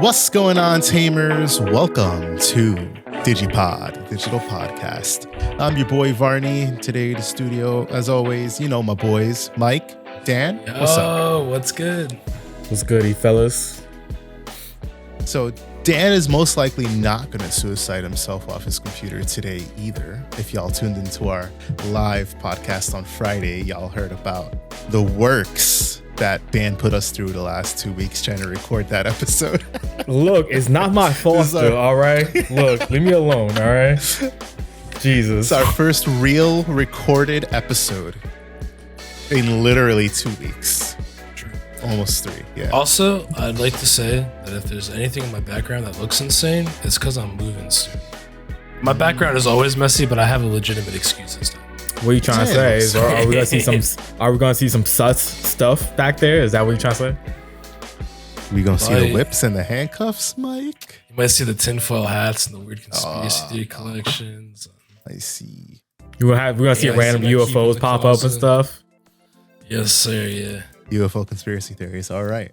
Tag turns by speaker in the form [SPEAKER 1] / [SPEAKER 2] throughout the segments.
[SPEAKER 1] What's going on, Tamers? Welcome to DigiPod, digital podcast. I'm your boy Varni. Today in the studio, as always, you know my boys, Mike, Dan. What's up?
[SPEAKER 2] Oh, what's good?
[SPEAKER 3] What's goody, fellas?
[SPEAKER 1] So Dan is most likely not going to suicide himself off his computer today either. If y'all tuned into our live podcast on Friday, y'all heard about the works that Dan put us through the last 2 weeks trying to record that episode.
[SPEAKER 3] Look, it's not my fault, though, all right? Look, leave me alone, all right? Jesus.
[SPEAKER 1] It's our first real recorded episode in literally 2 weeks. Almost 3, yeah.
[SPEAKER 2] Also, I'd like to say that if there's anything in my background that looks insane, it's because I'm moving soon. My background is always messy, but I have a legitimate excuse this time.
[SPEAKER 3] What are you trying to say? Are we gonna see some sus stuff back there? Is that what you're trying to say?
[SPEAKER 1] We gonna see the whips and the handcuffs, Mike?
[SPEAKER 2] You might see the tinfoil hats and the weird conspiracy theory collections.
[SPEAKER 1] I see.
[SPEAKER 3] We're gonna see random UFOs pop up and stuff.
[SPEAKER 2] Yes, sir. Yeah.
[SPEAKER 1] UFO conspiracy theories. All right.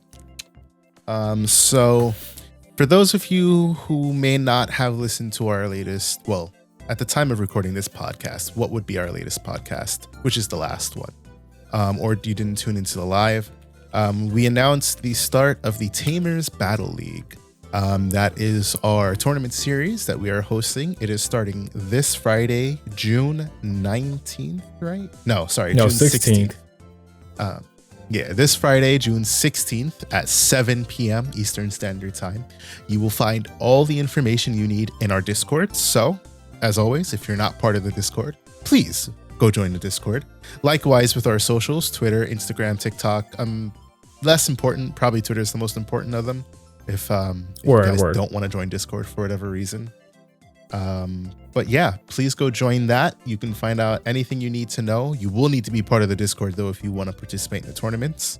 [SPEAKER 1] So for those of you who may not have listened to our latest, well, at the time of recording this podcast, what would be our latest podcast, which is the last one, or you didn't tune into the live, we announced the start of the Tamers Battle League. That is our tournament series that we are hosting. It is starting this Friday, June 19th, right? No, sorry, June 16th. Yeah, this Friday, June 16th at 7 p.m. Eastern Standard Time. You will find all the information you need in our Discord. So, as always, if you're not part of the Discord, please go join the Discord. Likewise with our socials, Twitter, Instagram, TikTok. Less important, probably Twitter is the most important of them. If you guys don't want to join Discord for whatever reason. But yeah, please go join that. You can find out anything you need to know. You will need to be part of the Discord though if you want to participate in the tournaments.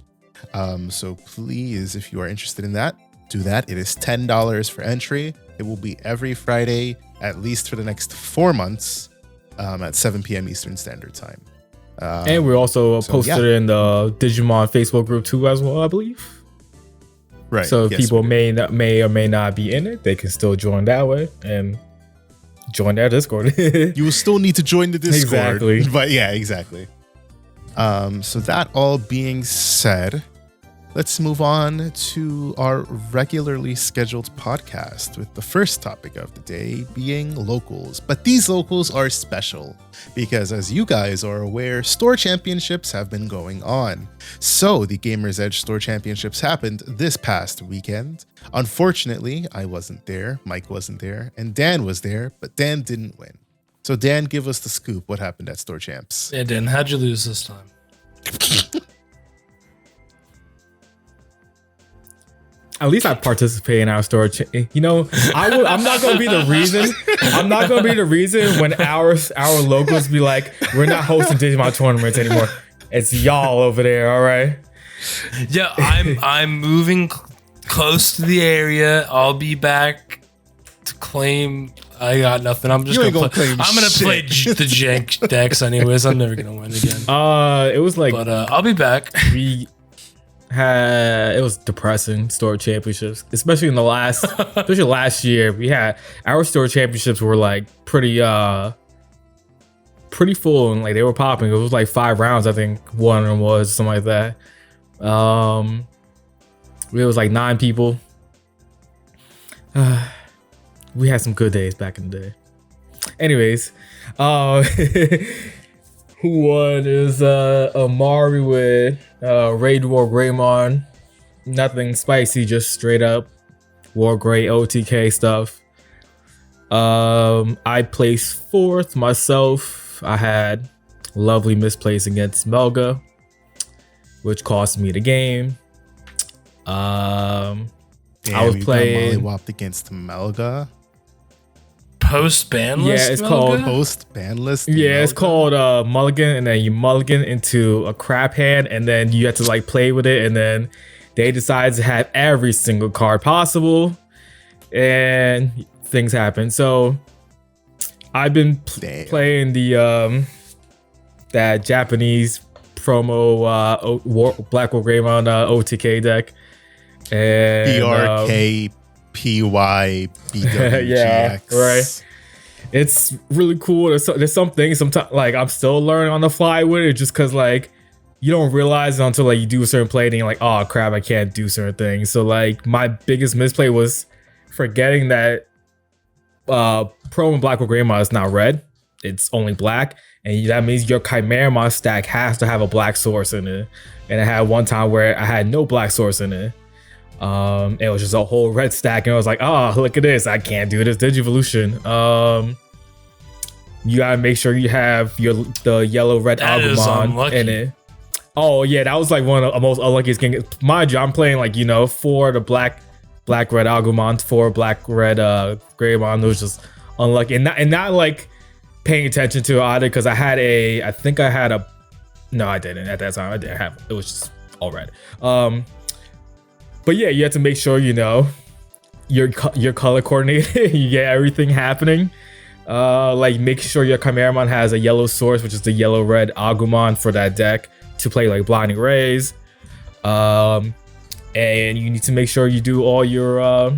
[SPEAKER 1] So please, if you are interested in that, do that. It is $10 for entry. It will be every Friday, at least for the next 4 months, at 7 p.m. Eastern Standard Time.
[SPEAKER 3] And we're also posted in the Digimon Facebook group too as well, I believe.
[SPEAKER 1] Right.
[SPEAKER 3] So if people may or may not be in it, they can still join that way and join their Discord.
[SPEAKER 1] You will still need to join the Discord.
[SPEAKER 3] Exactly.
[SPEAKER 1] But yeah, exactly. So that all being said, let's move on to our regularly scheduled podcast with the first topic of the day being locals. But these locals are special because, as you guys are aware, store championships have been going on. So the Gamers Edge store championships happened this past weekend. Unfortunately, I wasn't there, Mike wasn't there, and Dan was there, but Dan didn't win. So Dan, give us the scoop. What happened at store champs?
[SPEAKER 2] Yeah, Dan, how'd you lose this time?
[SPEAKER 3] At least I participate in our store. I'm not going to be the reason. I'm not going to be the reason when our locals be like, we're not hosting Digimon tournaments anymore. It's y'all over there, all right?
[SPEAKER 2] Yeah, I'm moving close to the area. I'll be back to claim. I got nothing. I'm just gonna play. I'm gonna play the jank decks anyways. I'm never gonna win again.
[SPEAKER 3] It was like,
[SPEAKER 2] but I'll be back.
[SPEAKER 3] It was depressing store championships, especially last year. We had our store championships were like pretty full and like they were popping. It was like 5 rounds, I think one of them was something like that. It was like 9 people. We had some good days back in the day. Anyways, who won is Amari with Raid WarGreymon. Nothing spicy, just straight up WarGrey OTK stuff. I placed 4th myself. I had lovely misplace against Melga, which cost me the game.
[SPEAKER 1] Damn,
[SPEAKER 3] I was playing
[SPEAKER 1] mollywopped against Melga.
[SPEAKER 2] Post ban list.
[SPEAKER 3] Yeah, it's called
[SPEAKER 1] post ban list.
[SPEAKER 3] Yeah, it's called mulligan, and then you mulligan into a crap hand, and then you have to like play with it, and then they decide to have every single card possible, and things happen. So I've been playing the that Japanese promo Black WarGreymon OTK deck, and
[SPEAKER 1] BRK PYBWGX.
[SPEAKER 3] Yeah, right. It's really cool. There's some things sometimes like I'm still learning on the fly with it, just because like you don't realize it until like you do a certain play and you're like, oh crap, I can't do certain things. So like my biggest misplay was forgetting that Pro and Black WarGreymon is not red. It's only black. And that means your Chimeramon stack has to have a black source in it. And I had one time where I had no black source in it. It was just a whole red stack, and I was like, oh, look at this. I can't do this Digivolution. You gotta make sure you have the yellow red Agumon in it. Oh yeah, that was like one of the most unluckiest games. Mind you, I'm playing like, you know, 4 the black red Agumon, 4 black red Greymon. It was just unlucky, and not like paying attention to it either, because I think I had a no, I didn't at that time. I didn't have it. Was just all red. But yeah, you have to make sure, you know, you're color coordinated. You get everything happening. Like make sure your Chimeramon has a yellow source, which is the yellow red Agumon for that deck to play like Blinding Rays. And you need to make sure you do all your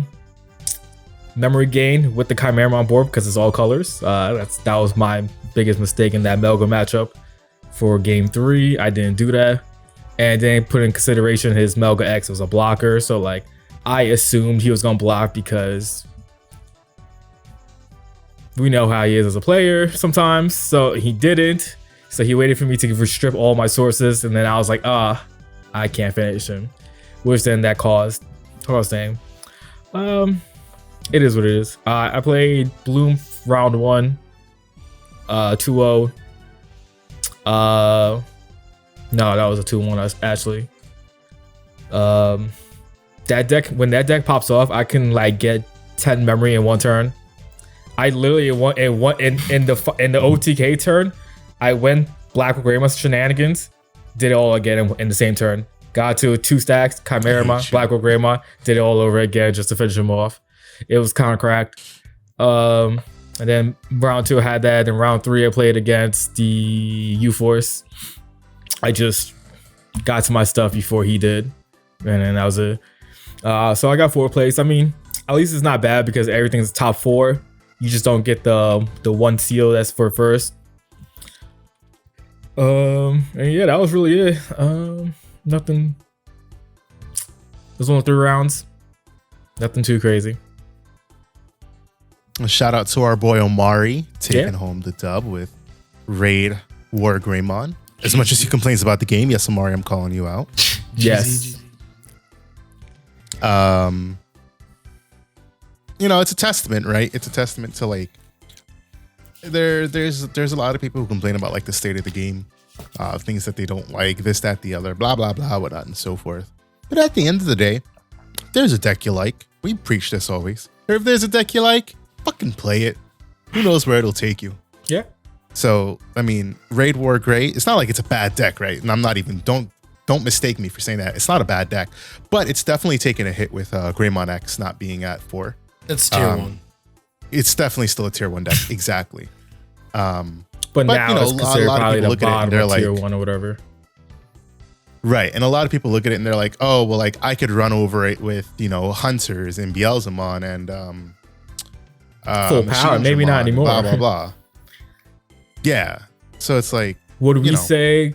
[SPEAKER 3] memory gain with the Chimeramon board, because it's all colors. That was my biggest mistake in that Melga matchup for game 3. I didn't do that. And then put in consideration his Melga X was a blocker. So like I assumed he was gonna block because we know how he is as a player sometimes. So he didn't. So he waited for me to strip all my sources, and then I was like, I can't finish him. Which then that caused what I was saying. It is what it is. I played Bloom round 1, 2-0. No, that was a 2-1 actually. That deck, when that deck pops off, I can like get 10 memory in one turn. I literally in the OTK turn, I went Black WarGreymon shenanigans, did it all again in the same turn. Got to 2 stacks, Chimeramon, Black WarGreymon, did it all over again just to finish him off. It was kind of cracked. And then round 2 I had that. And round 3 I played against the UForce. I just got to my stuff before he did. And then that was it. So I got 4th place. I mean, at least it's not bad because everything's top 4. You just don't get the one seal that's for first. And yeah, that was really it. Nothing. It was only 3 rounds. Nothing too crazy.
[SPEAKER 1] A shout out to our boy Omari taking home the dub with Raid WarGreymon. As much as he complains about the game, yes, Omari, I'm calling you out.
[SPEAKER 3] Yes.
[SPEAKER 1] You know, it's a testament, right? It's a testament to like there's a lot of people who complain about like the state of the game, things that they don't like, this, that, the other, blah, blah, blah, whatnot, and so forth. But at the end of the day, there's a deck you like. We preach this always. Or if there's a deck you like, fucking play it. Who knows where it'll take you?
[SPEAKER 3] Yeah.
[SPEAKER 1] So, I mean, Raid War Grey, it's not like it's a bad deck, right? And I'm not even, don't mistake me for saying that. It's not a bad deck, but it's definitely taken a hit with Greymon X not being at 4.
[SPEAKER 2] It's tier 1.
[SPEAKER 1] It's definitely still a tier 1 deck, exactly.
[SPEAKER 3] But now
[SPEAKER 1] you know,
[SPEAKER 3] it's considered probably the bottom of tier
[SPEAKER 1] like,
[SPEAKER 3] 1 or whatever.
[SPEAKER 1] Right, and a lot of people look at it and they're like, oh, well, like I could run over it with, you know, Hunters and Beelzemon and
[SPEAKER 3] full power, maybe not anymore.
[SPEAKER 1] Blah, blah, blah. Yeah, so it's like,
[SPEAKER 3] what do we say?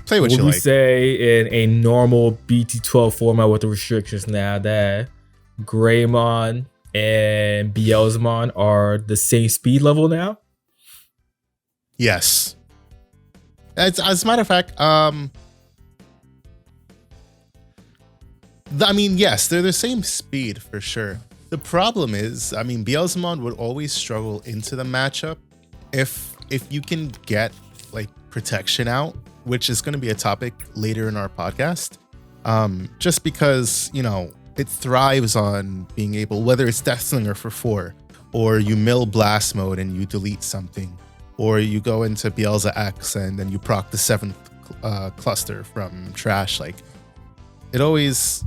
[SPEAKER 1] Play what you like.
[SPEAKER 3] Would we say in a normal BT12 format with the restrictions now that Greymon and Beelzemon are the same speed level now?
[SPEAKER 1] Yes. As a matter of fact, I mean, yes, they're the same speed for sure. The problem is, I mean, Beelzemon would always struggle into the matchup if you can get like protection out, which is going to be a topic later in our podcast. Just because, you know, it thrives on being able, whether it's Death Slinger for 4, or you mill blast mode and you delete something, or you go into Beelza X and then you proc the 7th cluster from trash. Like, it always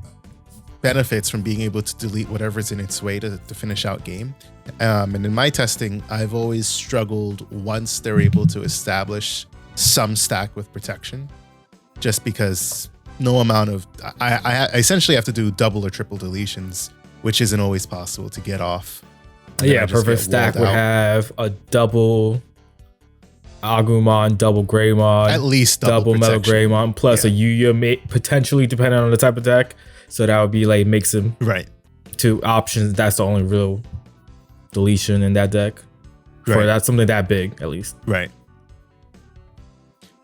[SPEAKER 1] benefits from being able to delete whatever's in its way to finish out game. And in my testing, I've always struggled once they're able to establish some stack with protection, just because no amount of I essentially have to do double or triple deletions which isn't always possible to get off.
[SPEAKER 3] Yeah, perfect stack would have a double Agumon, double Greymon,
[SPEAKER 1] at least
[SPEAKER 3] double Metal Greymon, plus a Yuya potentially, depending on the type of deck. So that would be like makes them two options. That's the only real deletion in that deck. For that's something that big, at least.
[SPEAKER 1] Right.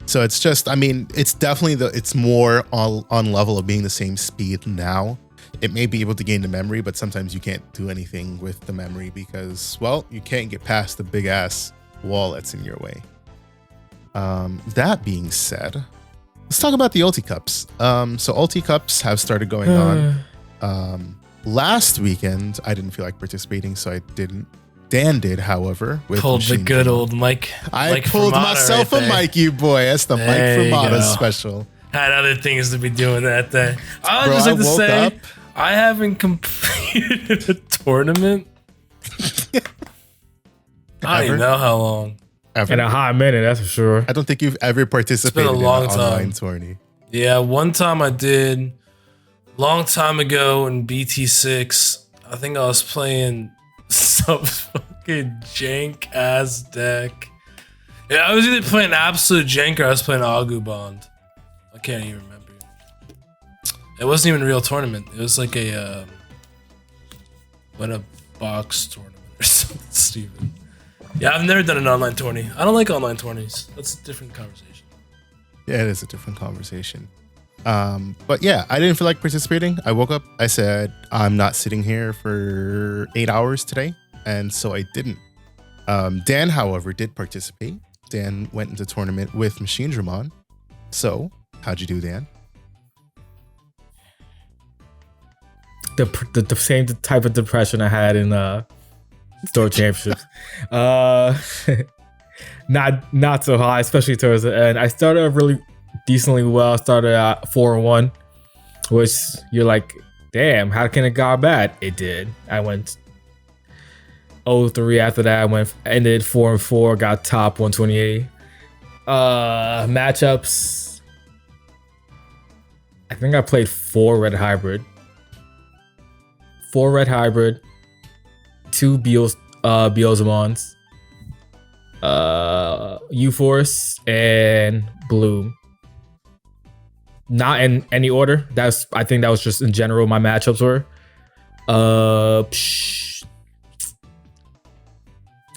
[SPEAKER 1] So it's just, I mean, it's definitely it's more on level of being the same speed now. It may be able to gain the memory, but sometimes you can't do anything with the memory because, well, you can't get past the big ass wall that's in your way. That being said, let's talk about the Ulti Cups. So Ulti Cups have started going on. Last weekend, I didn't feel like participating, so I didn't. Dan did, however.
[SPEAKER 2] Pulled the good old mic.
[SPEAKER 1] I pulled myself a mic, you boy. That's the Mike from Mata special.
[SPEAKER 2] Had other things to be doing that day. I would just like to say, I haven't completed a tournament. I don't even know how long.
[SPEAKER 3] Ever. In a hot minute, that's for sure.
[SPEAKER 1] I don't think you've ever participated in an online tourney.
[SPEAKER 2] Yeah, one time I did. Long time ago in BT6, I think I was playing some fucking jank ass deck. Yeah, I was either playing absolute jank or I was playing Agumon. I can't even remember. It wasn't even a real tournament. It was like a box tournament or something stupid. Yeah, I've never done an online tourney. I don't like online tourneys. That's a different conversation.
[SPEAKER 1] Yeah, it is a different conversation. But yeah, I didn't feel like participating. I woke up, I said, I'm not sitting here for 8 hours today. And so I didn't. Dan, however, did participate. Dan went into tournament with Machinedramon. So how'd you do, Dan?
[SPEAKER 3] The same type of depression I had in store championships. Not so high, especially towards the end. I started really decently well. I started at 4-1, which you're like, damn, how can it go bad? It did. I went 0-3 after that. I ended 4-4, got top 128. Matchups. I think I played 4 red hybrid. 4 red hybrid, 2 Beelzemons, UForce, and Bloom. Not in any order. I think that was just in general my matchups were. I'm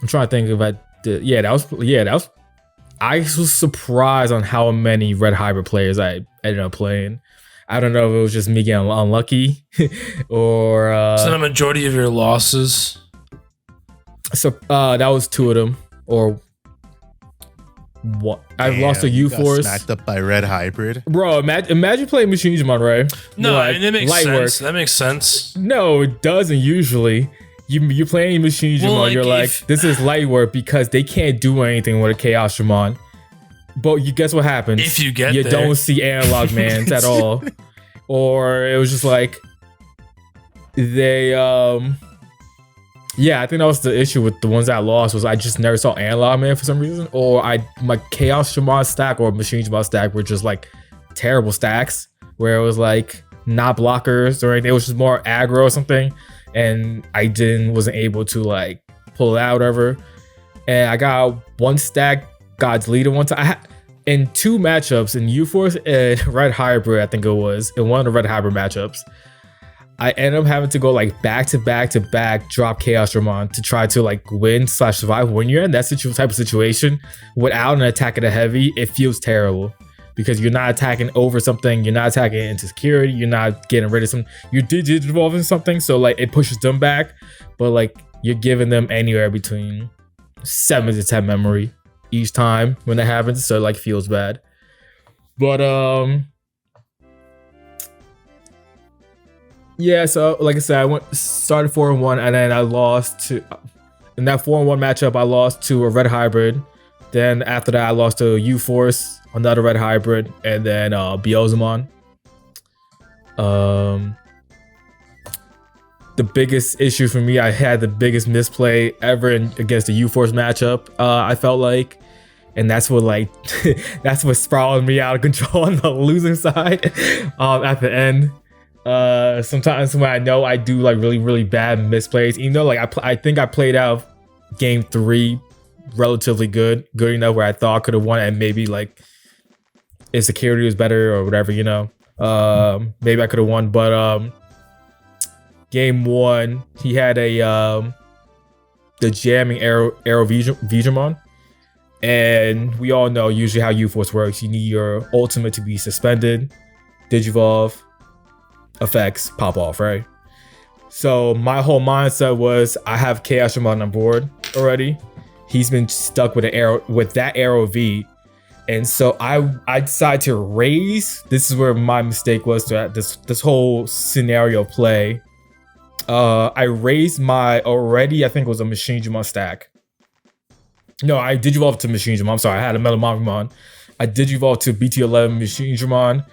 [SPEAKER 3] trying to think if I did. That was. I was surprised on how many red hybrid players I ended up playing. I don't know if it was just me getting unlucky or.
[SPEAKER 2] So the majority of your losses.
[SPEAKER 3] So that was 2 of them, or what? I've lost a UForce.
[SPEAKER 1] Smacked up by red hybrid,
[SPEAKER 3] bro. Imagine playing Machinedramon, right?
[SPEAKER 2] No, like, that makes sense. That makes sense.
[SPEAKER 3] No, it doesn't usually. You're playing Machinedramon. You're like, this is light work because they can't do anything with a Chaos Dramon. But you guess what happens?
[SPEAKER 2] If you get
[SPEAKER 3] you
[SPEAKER 2] there.
[SPEAKER 3] don't see analog mans at all, or it was just like they yeah, I think that was the issue with the ones that I lost was I just never saw analog man for some reason, or my Chaos Dramon stack or Machinedramon stack were just like terrible stacks where it was like not blockers or anything. It was just more aggro or something, and I wasn't able to like pull it out or whatever. And I got one stack got deleted one time. In 2 matchups in UForce and Red Hybrid, I think it was in one of the Red Hybrid matchups, I ended up having to go like back to back drop Chaos Dramon to try to like win/survive. When you're in that type of situation without an attack at a heavy, it feels terrible because you're not attacking over something, you're not attacking into security, you're not getting rid of something, you're digivolving something, so like it pushes them back, but like you're giving them anywhere between 7 to 10 memory each time when that happens, so it like feels bad. But yeah, so like I said, I started 4-1 and then I lost to in that 4-1 matchup. I lost to a red hybrid. Then after that, I lost to UForce, another red hybrid, and then Beelzemon. The biggest issue for me, I had the biggest misplay ever against the UForce matchup. I felt like, and that's what like that's what sprawled me out of control on the losing side. At the end, Sometimes when I know I do like really, really bad misplays, even though like I think I played out game 3 relatively good enough where I thought I could have won, and maybe like his security was better or whatever, you know. Maybe I could have won, but game 1 he had the jamming arrow Veedramon, and we all know usually how UForce works. You need your ultimate to be suspended, Digivolve, effects pop off, right? So my whole mindset was I have Chaosdramon on board already. He's been stuck with that arrow V, and so I decided to raise. This is where my mistake was to this whole scenario play. I raised my already, I think it was a Machinedramon stack. No, I Digivolved to Machinedramon. I'm sorry, I had a Metamorphomon. I Digivolved to BT11 Machinedramon.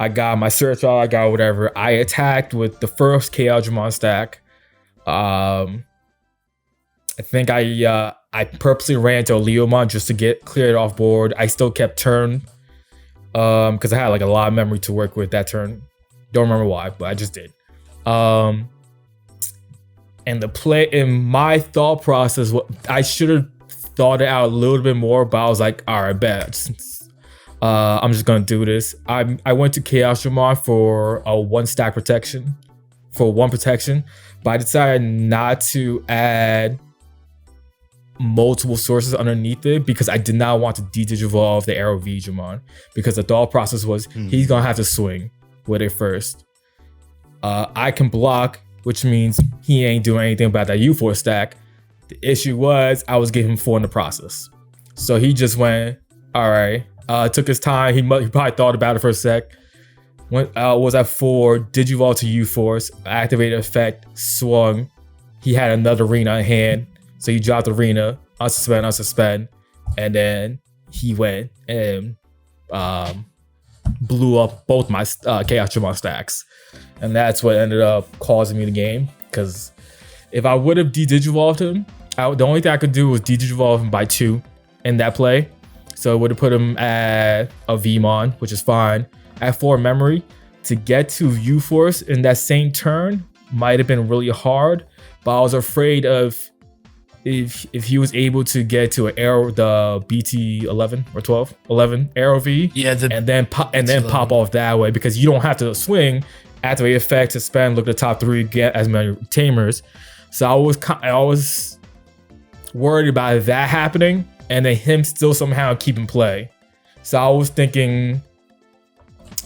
[SPEAKER 3] I got my Searchall, I got whatever. I attacked with the first Chaosdramon stack. I think I purposely ran to a Leomon just to get cleared off board. I still kept turn because I had like a lot of memory to work with that turn. Don't remember why, but I just did. And the play in my thought process, I should have thought it out a little bit more, but I was like, all right, bet. I'm just gonna do this. I went to Chaosdramon for a 1 stack protection, but I decided not to add multiple sources underneath it because I did not want to de-digivolve the arrow Veedramon, because the thought process was he's gonna have to swing with it first. I can block, which means he ain't doing anything about that U4 stack. The issue was I was giving him 4 in the process, so he just went, all right. Took his time. He probably thought about it for a sec. Was at 4, Digivolve to U-Force, activated effect, swung. He had another Arena in hand, so he dropped Arena, unsuspend, and then he went and blew up both my Chaosdramon stacks. And that's what ended up causing me the game, because if I would have de-Digivolved him, the only thing I could do was de-Digivolve him by 2 in that play. So it would have put him at a Vmon, which is fine. At 4 memory, to get to U-Force in that same turn might have been really hard, but I was afraid of if he was able to get to an arrow, the BT 11 or 12, 11 arrow V, and then pop off that way, because you don't have to swing, activate effect, suspend, look at the top 3, get as many tamers. So I was worried about that happening, and then him still somehow keep in play. So I was thinking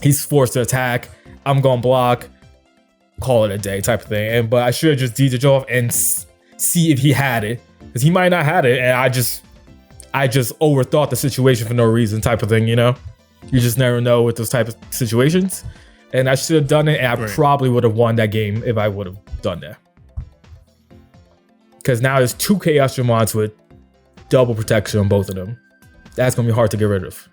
[SPEAKER 3] he's forced to attack, I'm gonna block, call it a day type of thing. But I should have just de-Digivolve and see if he had it, because he might not have it, and I just overthought the situation for no reason type of thing, you know? You just never know with those type of situations. And I should have done it, and I probably would have won that game if I would have done that. Because now there's 2 Chaosdramons with double protection on both of them. That's gonna be hard to get rid of.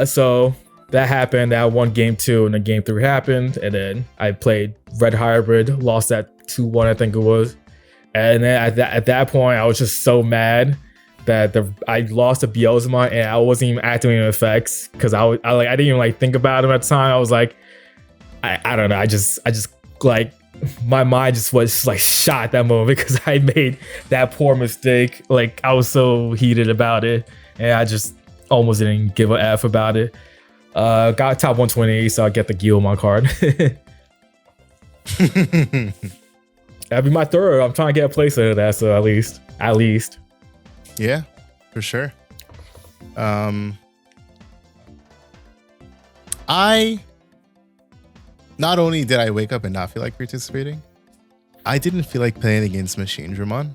[SPEAKER 3] So that happened. That won game 2, and then game 3 happened, and then I played Red Hybrid, lost that 2-1, I think it was. And then at that point, I was just so mad that I lost to Beelzemon, and I wasn't even activating effects because I didn't even like think about him at the time. I was like, I don't know. I just like, my mind just was like shot at that moment because I made that poor mistake. Like, I was so heated about it, and I just almost didn't give a F about it. Got top 128, so I get the Guillemon card. That'd be my 3rd. I'm trying to get a place out of that, so at least.
[SPEAKER 1] Yeah, for sure. Not only did I wake up and not feel like participating, I didn't feel like playing against Machinedramon.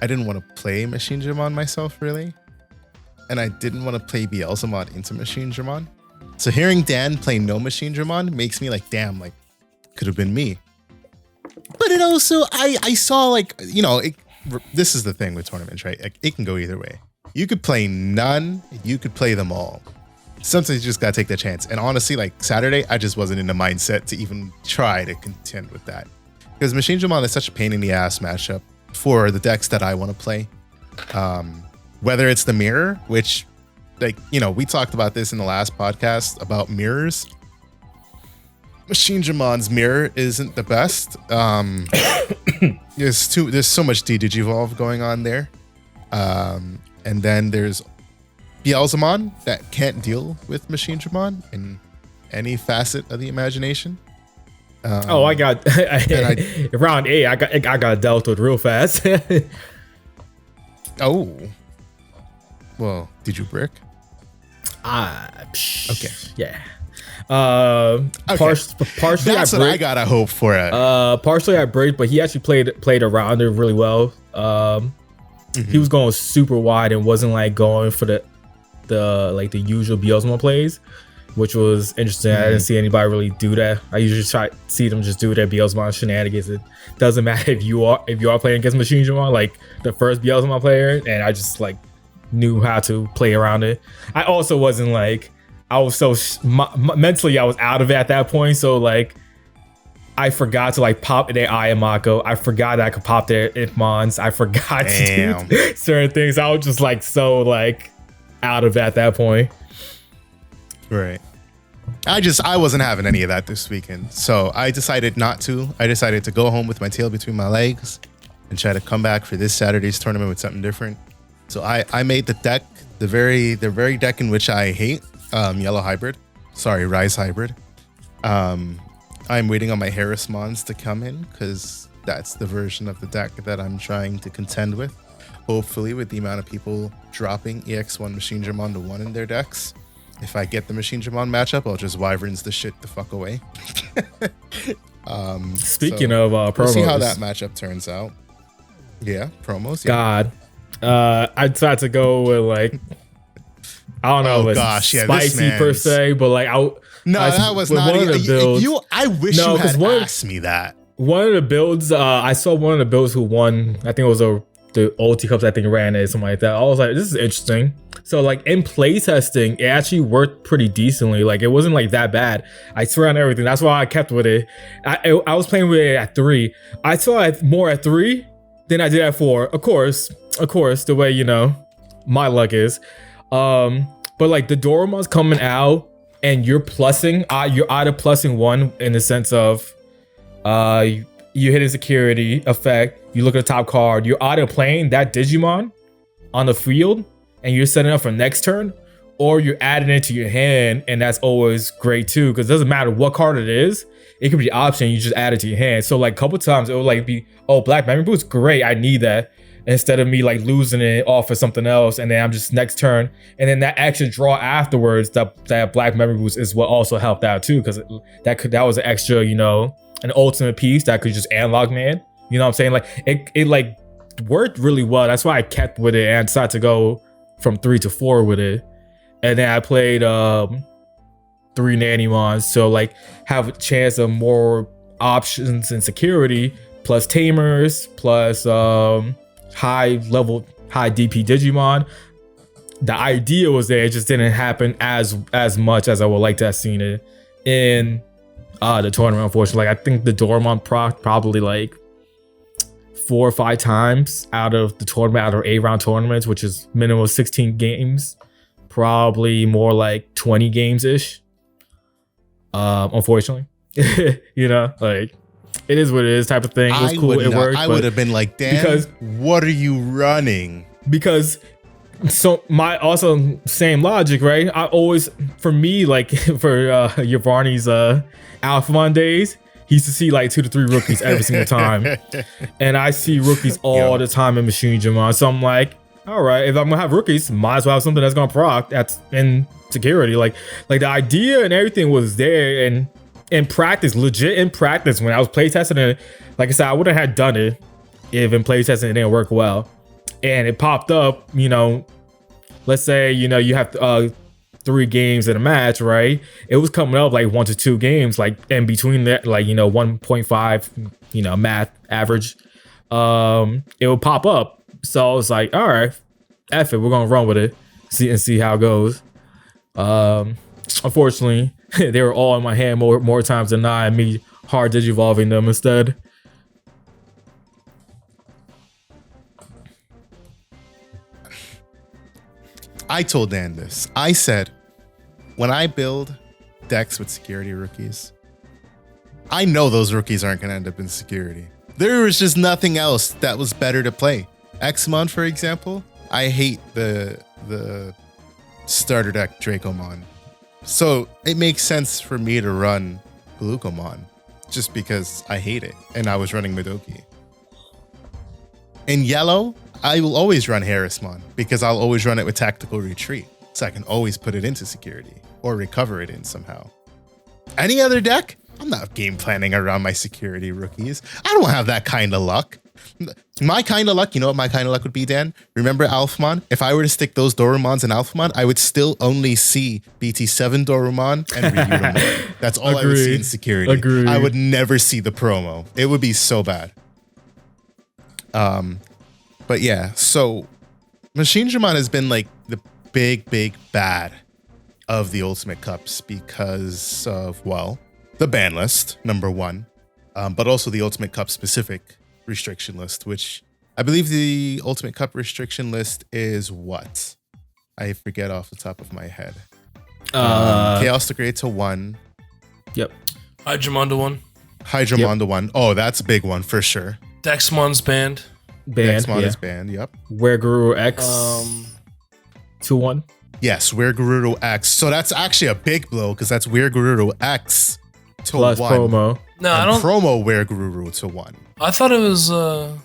[SPEAKER 1] I didn't want to play Machinedramon myself, really. And I didn't want to play Beelzemon into Machinedramon. So hearing Dan play no Machinedramon makes me like, damn, like, could have been me. But it also, I saw like, you know, this is the thing with tournaments, right? Like, it can go either way. You could play none, you could play them all. Sometimes you just gotta take the chance. And honestly, like Saturday, I just wasn't in the mindset to even try to contend with that. Because Machinedramon is such a pain in the ass matchup for the decks that I want to play. Whether it's the mirror, which, like, you know, we talked about this in the last podcast about mirrors. Machinedраmon's mirror isn't the best. There's so much Digivolve going on there. And then there's Beelzemon that can't deal with Machinedramon in any facet of the imagination.
[SPEAKER 3] I got round 8. I got dealt with real fast.
[SPEAKER 1] Oh, well, did you brick?
[SPEAKER 3] Okay, yeah.
[SPEAKER 1] Okay.
[SPEAKER 3] Partially,
[SPEAKER 1] that's what I gotta hope for it.
[SPEAKER 3] Partially, I bricked, but he actually played around it really well. He was going super wide and wasn't like going for the usual Beelzemon plays, which was interesting. I didn't see anybody really do that. I usually see them just do their Beelzemon shenanigans. It doesn't matter if you are playing against Machinedramon, like the first Beelzemon player, and I just like knew how to play around it. I also wasn't like, I was so mentally I was out of it at that point, so like I forgot to like pop their Ayamako. I forgot that I could pop their Itmons. I forgot to do certain things. I was just like so like out of it at that point.
[SPEAKER 1] Right. I wasn't having any of that this weekend. So I decided not to. I decided to go home with my tail between my legs and try to come back for this Saturday's tournament with something different. So I made the deck, the very deck in which I hate, Yellow Hybrid. Sorry, Rise Hybrid. I'm waiting on my Harrismons to come in because that's the version of the deck that I'm trying to contend with. Hopefully with the amount of people dropping EX1 Machinedramon to 1 in their decks. If I get the Machinedramon matchup, I'll just Wyverns the shit the fuck away.
[SPEAKER 3] Speaking of promos,
[SPEAKER 1] we'll see how that matchup turns out. Yeah, promos. Yeah.
[SPEAKER 3] God, I tried to go with like, I don't know, spicy per se, but like
[SPEAKER 1] that was not one of the builds. I wish you had asked me that.
[SPEAKER 3] One of the builds, I saw one of the builds who won. I think it was the OT Cups. I think ran it, something like that. I was like, this is interesting. So like in playtesting, it actually worked pretty decently. Like it wasn't like that bad. I swear on everything. That's why I kept with it. I was playing with it at 3. I saw it more at 3 than I did at 4. Of course, the way my luck is. But like the Doraemon's coming out and you're plussing. You're either plussing 1 in the sense of you hit a security effect. You look at the top card. You're either playing that Digimon on the field and you're setting up for next turn, or you're adding it to your hand, and that's always great too, because it doesn't matter what card it is. It could be the option, you just add it to your hand. So like a couple times it would like be, oh, Black Memory Boost, great, I need that. Instead of me like losing it off of something else, and then I'm just next turn, and then that extra draw afterwards, that Black Memory Boost is what also helped out too, because that was an extra, an ultimate piece that could just analog man. You know what I'm saying? Like it like worked really well. That's why I kept with it and decided to go from 3 to 4 with it. And then I played 3 Nanimons, so like have a chance of more options and security, plus tamers, plus high DP Digimon. The idea was there, it just didn't happen as much as I would like to have seen it in the tournament, unfortunately. Like I think the Doraemon probably like 4 or 5 times out of the tournament, out of 8-round tournaments, which is minimum 16 games, probably more like 20 games ish. Unfortunately, like it is what it is type of thing. It was cool. It worked.
[SPEAKER 1] I would have been like, damn, because what are you running?
[SPEAKER 3] Because so my also same logic, right? I always, for me, like for your Varni's Alphamon days, he used to see like 2 to 3 rookies every single time. And I see rookies all the time in Machinedramon. So I'm like, all right, if I'm gonna have rookies, might as well have something that's gonna proc that's in security. Like the idea and everything was there, and in practice, legit in practice, when I was playtesting it, like I said, I wouldn't have done it if in playtesting it didn't work well. And it popped up, let's say, you have 3 games in a match, right? It was coming up like 1 to 2 games, like in between that, like 1.5, math average. It would pop up. So I was like, all right, F it, we're gonna run with it, see how it goes. Unfortunately, they were all in my hand more times than not, and me hard digivolving them instead.
[SPEAKER 1] I told Dan this. I said, when I build decks with security rookies, I know those rookies aren't going to end up in security. There was just nothing else that was better to play. Xmon, for example, I hate the starter deck Dracomon. So it makes sense for me to run Glucomon just because I hate it. And I was running Madoki. In yellow, I will always run Harrismon because I'll always run it with Tactical Retreat. So I can always put it into security or recover it in somehow. Any other deck? I'm not game planning around my security rookies. I don't have that kind of luck. My kind of luck, you know what my kind of luck would be, Dan? Remember Alphamon? If I were to stick those Dorumons in Alphamon, I would still only see BT7 Dorumon and Ryudomon. That's all I would see in security.
[SPEAKER 3] Agreed.
[SPEAKER 1] I would never see the promo. It would be so bad. But yeah, so Machinedramon has been like the big bad of the Ultimate Cups because of, well, the ban list, number one, but also the Ultimate Cup specific restriction list, which I believe the Ultimate Cup restriction list is what? I forget off the top of my head. Chaos Degrade to 1.
[SPEAKER 3] Yep.
[SPEAKER 2] Hydramon to 1.
[SPEAKER 1] Hydramon to 1. Oh, that's a big one for sure.
[SPEAKER 2] Dexmon's banned.
[SPEAKER 1] Dexmon is banned, yep.
[SPEAKER 3] WarGreymon X to 1.
[SPEAKER 1] Yes, WarGreymon X. So that's actually a big blow because that's WarGreymon X to
[SPEAKER 3] plus
[SPEAKER 1] 1.
[SPEAKER 3] promo.
[SPEAKER 2] No, I don't.
[SPEAKER 1] Promo WarGreymon to 1.
[SPEAKER 2] I thought it was. Let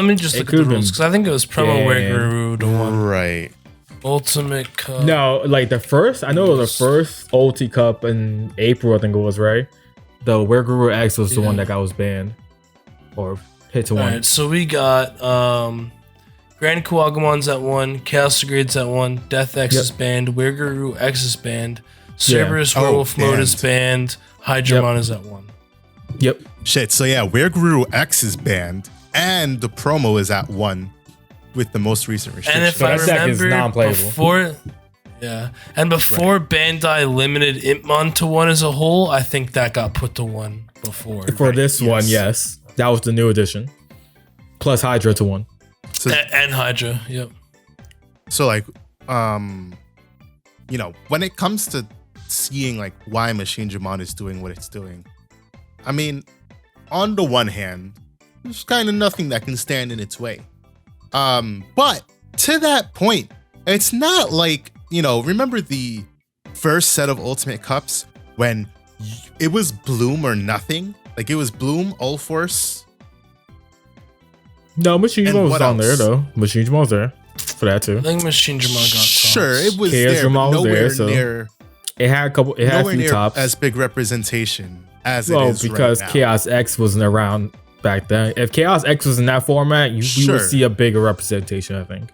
[SPEAKER 2] me just look at the rules because I think it was promo WarGreymon to 1.
[SPEAKER 1] Right.
[SPEAKER 2] Ultimate Cup.
[SPEAKER 3] No, like the first. I know it was the first Ulti Cup in April. I think it was, right. The WarGreymon X was the one that was banned or hit to 1.
[SPEAKER 2] All right, so we got Grand Kuagamon's at 1, Chaos Degrade's at 1, Death X is banned, WarGreymon X is banned, Cerberus Werewolf Mode is banned, Hydramon is at 1.
[SPEAKER 3] Yep.
[SPEAKER 1] Shit, so yeah, WarGreymon X is banned, and the promo is at 1 with the most recent restriction.
[SPEAKER 2] And if I remember, before Bandai limited Impmon to 1 as a whole, I think that got put to 1 before.
[SPEAKER 3] For this one, yes. That was the new edition. Plus Hydra to 1.
[SPEAKER 2] So, and Hydra, yep.
[SPEAKER 1] So like, you know, when it comes to seeing like why Machinedramon is doing what it's doing, I mean, on the one hand, there's kind of nothing that can stand in its way. But to that point, it's not like, you know, remember the first set of Ultimate Cups when it was Bloom or nothing? Like it was Bloom, Ulforce.
[SPEAKER 3] No, Machinedramon was on there though. Machinedramon was there for that too.
[SPEAKER 2] I think Machinedramon got tops.
[SPEAKER 1] Sure, it was
[SPEAKER 3] Chaos
[SPEAKER 1] there, but nowhere
[SPEAKER 3] was there,
[SPEAKER 1] near.
[SPEAKER 3] It had a couple. It had a few tops.
[SPEAKER 1] As big representation as it is
[SPEAKER 3] because
[SPEAKER 1] right now.
[SPEAKER 3] Chaos X wasn't around back then. If Chaos X was in that format, we would see a bigger representation, I think.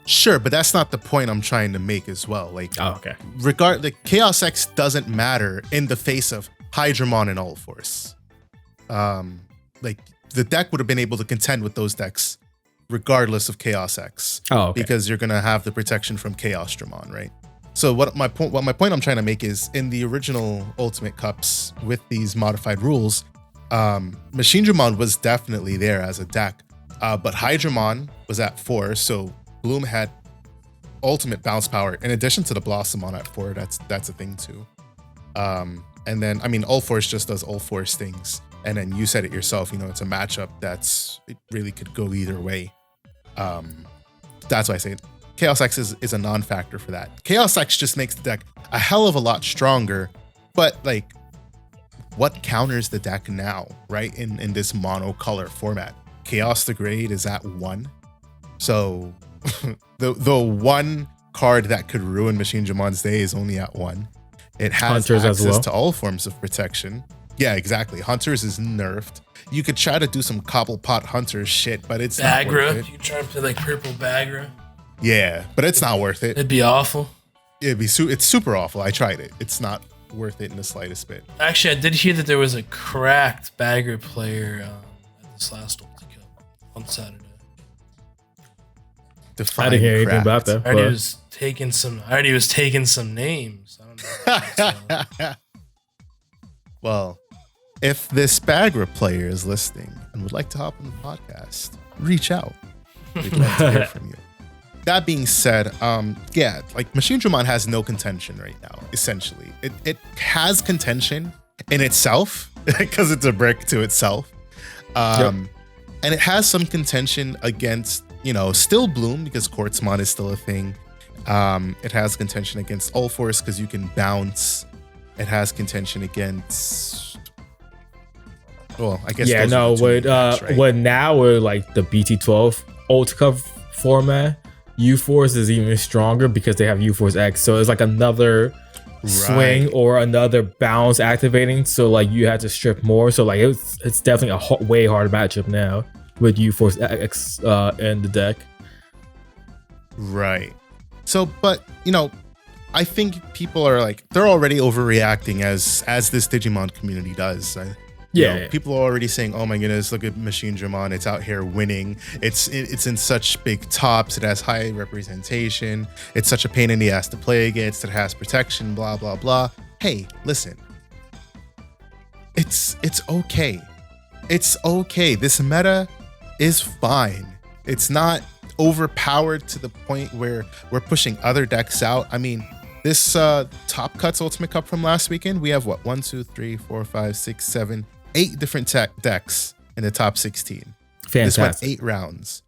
[SPEAKER 1] Sure, but that's not the point I'm trying to make as well. Like,
[SPEAKER 3] okay.
[SPEAKER 1] Like Chaos X doesn't matter in the face of Hydramon and Ulforce. Like the deck would have been able to contend with those decks regardless of Chaos X.
[SPEAKER 3] Oh, okay.
[SPEAKER 1] Because you're gonna have the protection from Chaos Dramon, right? So what my point I'm trying to make is in the original Ultimate Cups with these modified rules, Machinedramon was definitely there as a deck, but Hydramon was at 4, so Bloom had ultimate bounce power in addition to the Blossomon at 4. That's a thing too. And then I mean Ulforce just does Ulforce things, and then you said it yourself. You know, it's a matchup it really could go either way. That's why I say Chaos X is a non-factor for that. Chaos X just makes the deck a hell of a lot stronger, but like, what counters the deck now, right? In this monocolor format, Chaos Degrade is at 1, so the one card that could ruin Machinedramon's day is only at 1. It has
[SPEAKER 3] Hunters
[SPEAKER 1] access
[SPEAKER 3] as well
[SPEAKER 1] to all forms of protection. Yeah, exactly. Hunters is nerfed. You could try to do some Cobblepot Hunter shit, but it's not worth it.
[SPEAKER 2] You try to play like purple Bagra?
[SPEAKER 1] Yeah, but it's not worth it.
[SPEAKER 2] It'd be awful.
[SPEAKER 1] It's super awful. I tried it. It's not worth it in the slightest bit.
[SPEAKER 2] Actually, I did hear that there was a cracked Bagra player at this last Ulti Cup on Saturday.
[SPEAKER 1] Define
[SPEAKER 3] I didn't hear anything
[SPEAKER 1] cracked.
[SPEAKER 3] about that.
[SPEAKER 2] I already was taking some names. I don't know.
[SPEAKER 1] Well, if this Bagra player is listening and would like to hop on the podcast, reach out. We'd love to hear from you. That being said, yeah, like Machinedramon has no contention right now, essentially. It has contention in itself because it's a brick to itself. And it has some contention against, still Bloom because Quartzmon is still a thing. It has contention against Ulforce because you can bounce. It has contention against. Well, I guess.
[SPEAKER 3] Yeah, no. What now with like the BT12 Ult Cup format, UForce is even stronger because they have UForce X. So it's like another swing or another bounce activating. So like you had to strip more. So like it's definitely a way harder matchup now with UForce X in the deck.
[SPEAKER 1] Right. So, but I think people are like, they're already overreacting as this Digimon community does. People are already saying, oh my goodness, look at Machinedramon, it's out here winning. It's in such big tops, it has high representation, it's such a pain in the ass to play against, it has protection, blah, blah, blah. Hey, listen. It's okay. It's okay. This meta is fine. It's not overpowered to the point where we're pushing other decks out. I mean, this Top Cuts Ultimate Cup from last weekend, we have 1, 2, 3, 4, 5, 6, 7, 8 different decks in the top 16.
[SPEAKER 3] Fantastic.
[SPEAKER 1] This went 8 rounds.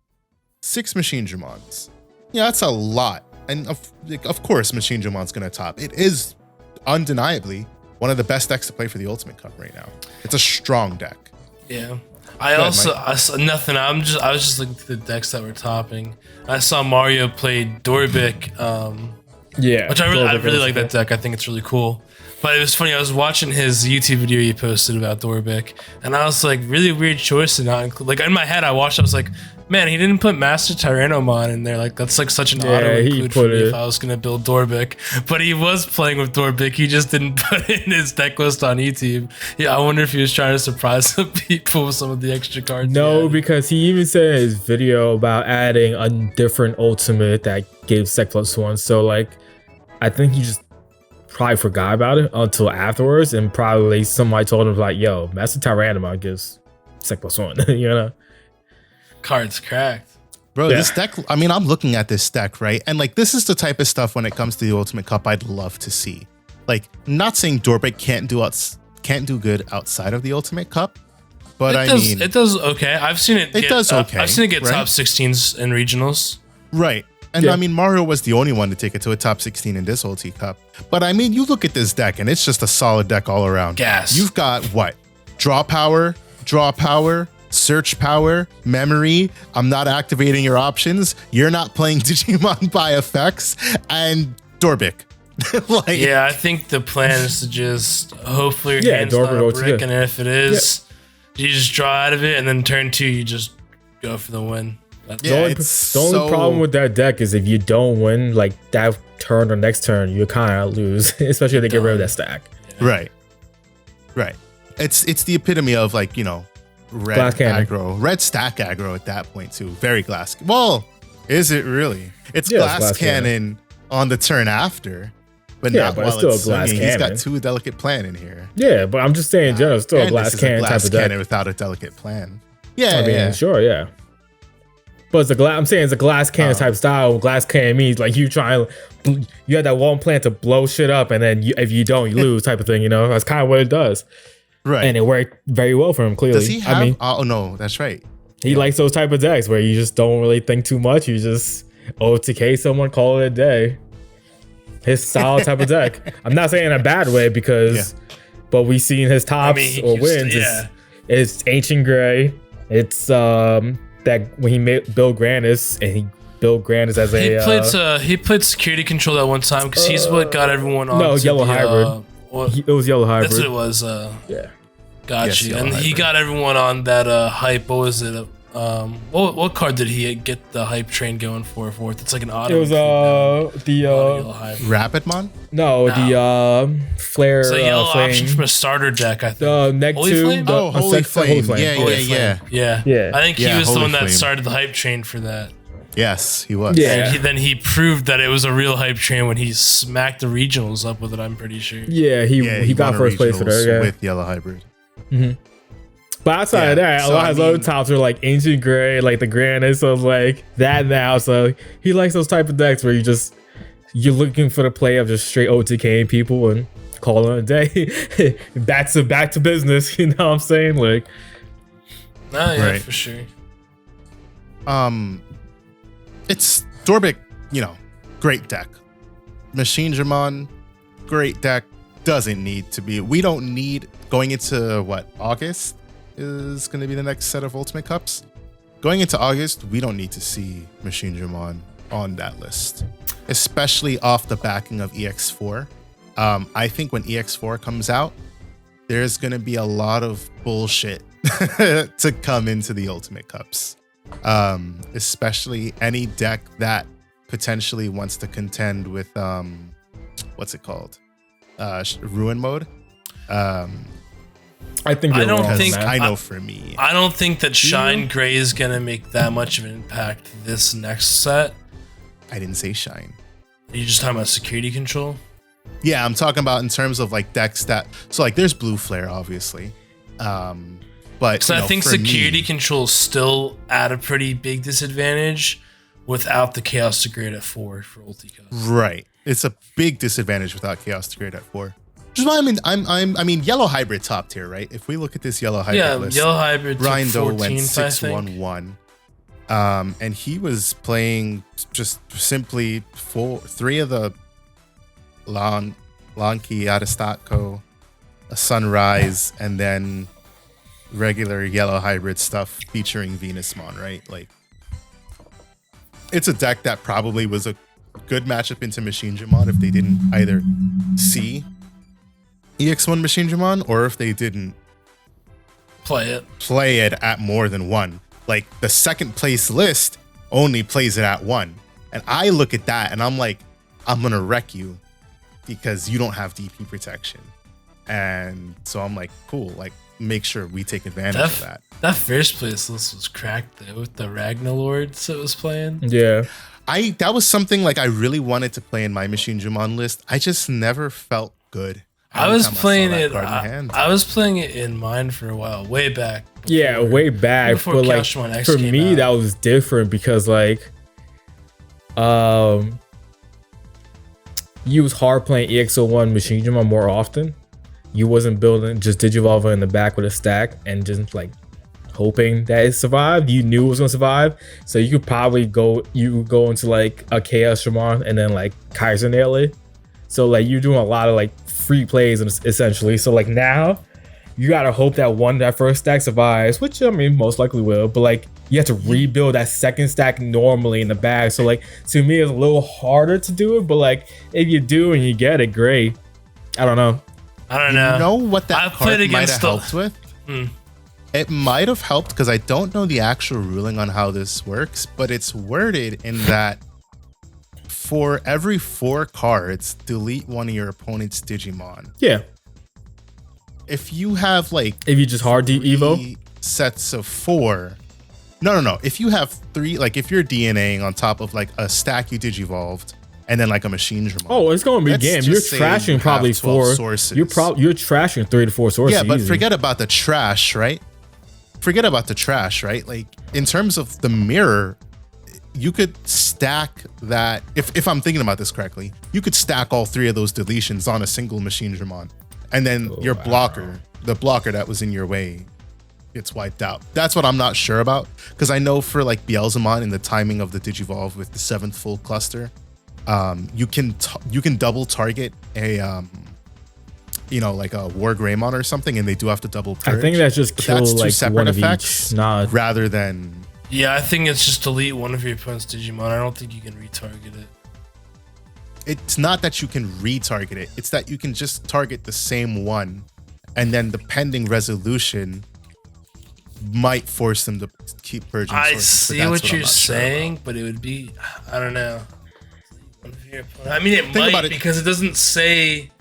[SPEAKER 1] 6 Machinedramons. Yeah, that's a lot. And of course, Machinedramon's going to top. It is undeniably one of the best decks to play for the Ultimate Cup right now. It's a strong deck.
[SPEAKER 2] Yeah. I saw nothing. I was just looking through the decks that were topping. I saw Mario play Dorbic. Which I really like that deck. I think it's really cool. But it was funny. I was watching his YouTube video he posted about Dorbic, and I was like, really weird choice to not include. Like in my head, I watched. I was like, man, he didn't put Master Tyrannomon in there. Like that's like such an auto include for me if I was gonna build Dorbic. But he was playing with Dorbic. He just didn't put in his deck list on YouTube. Yeah, I wonder if he was trying to surprise some people with some of the extra cards.
[SPEAKER 3] No, because he even said in his video about adding a different ultimate that gave Sec +1. So like, I think he just probably forgot about it until afterwards, and probably somebody told him like, "Yo, Master Tyrannomon gives Sec +1."
[SPEAKER 2] Cards cracked.
[SPEAKER 1] Bro, this deck, I mean, I'm looking at this deck, right? And like, this is the type of stuff when it comes to the Ultimate Cup I'd love to see. Like, not saying Dorbic can't do good outside of the Ultimate Cup, but
[SPEAKER 2] it does okay. I've seen it.
[SPEAKER 1] Does okay.
[SPEAKER 2] I've seen it get top 16s in regionals.
[SPEAKER 1] Right. And I mean, Mario was the only one to take it to a top 16 in this Ulti Cup. But I mean, you look at this deck and it's just a solid deck all around.
[SPEAKER 2] Gas.
[SPEAKER 1] You've got what? Draw power, search power, memory. I'm not activating your options. You're not playing Digimon by effects, and Dorbic.
[SPEAKER 2] I think the plan is to just hopefully your hand's not a brick, and if it is, you just draw out of it, and then turn 2, you just go for the win.
[SPEAKER 3] The only problem with that deck is if you don't win like that turn or next turn, you kind of lose, especially if they get rid of that stack.
[SPEAKER 1] Right. It's the epitome of like, red aggro, red stack aggro at that point too. Very glass. Well, is it really? It's glass cannon on the turn after, but not while it's still a glass cannon. He's got 2 delicate plan in here.
[SPEAKER 3] Yeah, but I'm just saying, in general, still a glass cannon type of deck
[SPEAKER 1] without a delicate plan.
[SPEAKER 3] Sure. But I'm saying it's a glass cannon type style. Glass cannon means like you have that one plan to blow shit up, and then if you don't, you lose type of thing. That's kind of what it does.
[SPEAKER 1] Right.
[SPEAKER 3] And it worked very well for him, clearly.
[SPEAKER 1] Does he have? Oh no, that's right.
[SPEAKER 3] He likes those type of decks where you just don't really think too much. You just OTK someone, call it a day. His style type of deck. I'm not saying in a bad way but we've seen his tops or wins. It's Ancient Gray. It's that when he made Bill Grandis, and he built Grandis as
[SPEAKER 2] he played security control that one time because he's what got everyone on.
[SPEAKER 3] No, Yellow Hybrid. It was Yellow Hybrid.
[SPEAKER 2] That's what it was. Got you. And he got everyone on that hype. What was it? What card did he get the hype train going for? It's like an auto.
[SPEAKER 3] It was the
[SPEAKER 1] Rapidmon?
[SPEAKER 3] No, the Flare.
[SPEAKER 2] It's a yellow
[SPEAKER 3] flame.
[SPEAKER 2] option from a starter deck, I think.
[SPEAKER 3] Holy Flame?
[SPEAKER 1] Holy Flame.
[SPEAKER 2] Yeah. I think he was the one that started the hype train for that.
[SPEAKER 1] Yes, he was.
[SPEAKER 3] Yeah.
[SPEAKER 2] And then he proved that it was a real hype train when he smacked the regionals up with it, I'm pretty sure.
[SPEAKER 3] Yeah, he got first place for that.
[SPEAKER 1] With Yellow Hybrid.
[SPEAKER 3] Mm-hmm. But outside of that, a lot of his other tops are like Ancient Gray, like the Grandis, so like that now. So he likes those type of decks where you're looking for the play of just straight OTKing people, and call it a day. back to business. You know what I'm saying? Like,
[SPEAKER 2] oh yeah,
[SPEAKER 1] Right.
[SPEAKER 2] for sure.
[SPEAKER 1] It's Dorbic, great deck. Machinedramon, great deck. Doesn't need to be. We don't need going into August is going to be the next set of Ultimate Cups. Going into August, we don't need to see Machinedramon on that list, especially off the backing of EX4. I think when EX4 comes out, there's going to be a lot of bullshit to come into the Ultimate Cups. Especially any deck that potentially wants to contend with what's it called? Ruin mode.
[SPEAKER 3] I think you're wrong, man.
[SPEAKER 1] I know for me.
[SPEAKER 2] I don't think that Shine Gray is gonna make that much of an impact this next set.
[SPEAKER 1] I didn't say Shine.
[SPEAKER 2] Are you just talking about security control?
[SPEAKER 1] Yeah, I'm talking about in terms of like decks that. So like, there's Blue Flare, obviously. But
[SPEAKER 2] so I think security control is still at a pretty big disadvantage without the Chaos Degrade at 4 for Ulti Cup.
[SPEAKER 1] Right. It's a big disadvantage without Chaos Degrade at 4. Which is why I mean Yellow Hybrid top tier, right? If we look at this Yellow Hybrid list,
[SPEAKER 2] Yellow Hybrid
[SPEAKER 1] Rindo went
[SPEAKER 2] 6-1-1.
[SPEAKER 1] And he was playing just simply 3 of the Lanki Aristatko, a Sunrise, and then regular Yellow Hybrid stuff featuring Venusmon, right? Like, it's a deck that probably was a good matchup into Machinedramon if they didn't either see EX1 Machinedramon or if they didn't
[SPEAKER 2] play it
[SPEAKER 1] at more than 1. Like, the second place list only plays it at 1. And I look at that and I'm like, I'm gonna wreck you because you don't have DP protection. And so I'm like, cool, like, make sure we take advantage of that.
[SPEAKER 2] That first place list was cracked though with the Ragnalords that was playing.
[SPEAKER 3] Yeah.
[SPEAKER 1] That was something like I really wanted to play in my Machinedramon list. I just never felt good.
[SPEAKER 2] I was playing it. I was playing it in mine for a while, way back.
[SPEAKER 3] Yeah, way back.
[SPEAKER 2] Before
[SPEAKER 3] But like,
[SPEAKER 2] Digimon X
[SPEAKER 3] for
[SPEAKER 2] came
[SPEAKER 3] me,
[SPEAKER 2] out.
[SPEAKER 3] that was different because like, you was hard playing EX01 Machinedramon more often. You wasn't building just Digivolver in the back with a stack and just like hoping that it survived. You knew it was gonna survive, so you could probably go into like a Chaos Dramon and then like Kaiser nail it. So like you're doing a lot of like free plays essentially. So like now you gotta hope that first stack survives, which I mean most likely will, but like you have to rebuild that second stack normally in the bag. So like to me it's a little harder to do it, but like if you do and you get it, great. I don't know.
[SPEAKER 1] You know what that card might have helped with? It might have helped because I don't know the actual ruling on how this works, but it's worded in that for every 4 cards, delete one of your opponent's Digimon.
[SPEAKER 3] Yeah.
[SPEAKER 1] If you have like,
[SPEAKER 3] if you just hard Evo
[SPEAKER 1] sets of 4, no. If you have 3, like if you're DNAing on top of like a stack you Digivolved and then like a Machinedramon.
[SPEAKER 3] Oh, it's going to be a game. You're trashing probably 4 sources. You're trashing 3 to 4 sources.
[SPEAKER 1] Yeah, but
[SPEAKER 3] easy.
[SPEAKER 1] forget about the trash, right? Like in terms of the mirror, you could stack that. If I'm thinking about this correctly, you could stack all 3 of those deletions on a single Machinedramon, and then the blocker that was in your way, gets wiped out. That's what I'm not sure about, because I know for like Beelzemon and the timing of the Digivolve with the 7th full cluster, you can double target a like a WarGreymon or something, and they do have to double purge.
[SPEAKER 3] I think that's just kill like one of each. Nah,
[SPEAKER 1] rather than.
[SPEAKER 2] Yeah, I think it's just delete one of your opponent's Digimon. I don't think you can retarget it.
[SPEAKER 1] It's not that you can retarget it. It's that you can just target the same one, and then the pending resolution might force them to keep purging sources.
[SPEAKER 2] I see what you're saying, but it would be, I don't know. I mean, it might, because it doesn't say.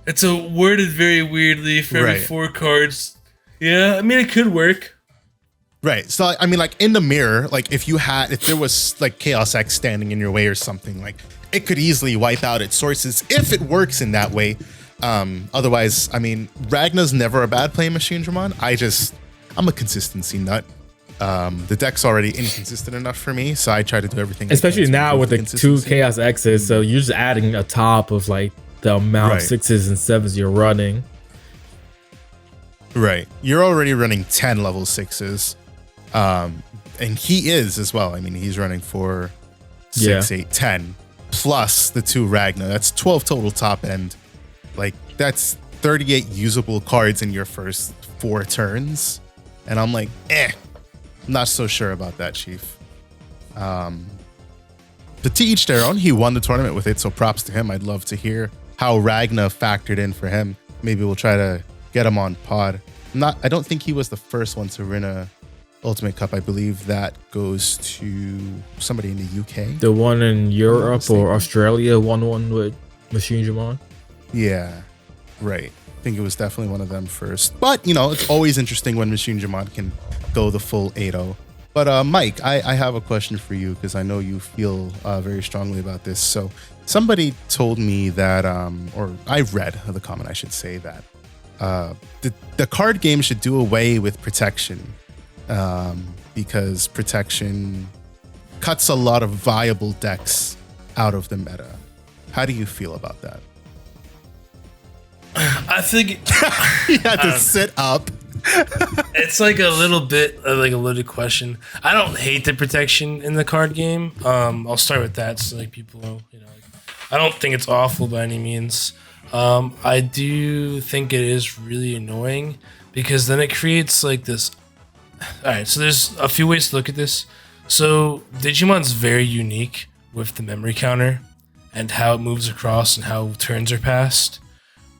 [SPEAKER 2] It's worded very weirdly for every 4 cards. Yeah, I mean, it could work.
[SPEAKER 1] Right. So, I mean, like in the mirror, like if there was like Chaos X standing in your way or something, like it could easily wipe out its sources if it works in that way. Otherwise, I mean, Ragna's never a bad play Machinedramon. I'm a consistency nut. The deck's already inconsistent enough for me, so I try to do everything.
[SPEAKER 3] Especially now with the 2 Chaos X's, so you're just adding a top of like the amount of
[SPEAKER 1] Right.
[SPEAKER 3] 6s and 7s you're running.
[SPEAKER 1] Right. You're already running 10 level 6s. And he is as well. I mean, he's running 4, 6, 8, 10 plus the 2 Ragna. That's 12 total top end. Like, that's 38 usable cards in your first 4 turns. And I'm like, not so sure about that, Chief. But to each their own, he won the tournament with it, so props to him. I'd love to hear how Ragna factored in for him. Maybe we'll try to get him on pod. I don't think he was the first one to win a Ultimate Cup. I believe that goes to somebody in the UK.
[SPEAKER 3] The one in Europe or Australia won one with Machinedramon.
[SPEAKER 1] Yeah, right. I think it was definitely one of them first. But, it's always interesting when Machinedramon can go the full 8-0. But Mike, I have a question for you because I know you feel very strongly about this. So somebody told me that, or I read the comment, I should say, that the card game should do away with protection because protection cuts a lot of viable decks out of the meta. How do you feel about that?
[SPEAKER 2] I think
[SPEAKER 1] You had to sit up.
[SPEAKER 2] it's like a little bit of like a loaded question. I don't hate the protection in the card game. I'll start with that so like people know, I don't think it's awful by any means. I do think it is really annoying because then it creates like this. All right, so there's a few ways to look at this. So Digimon's very unique with the memory counter and how it moves across and how turns are passed,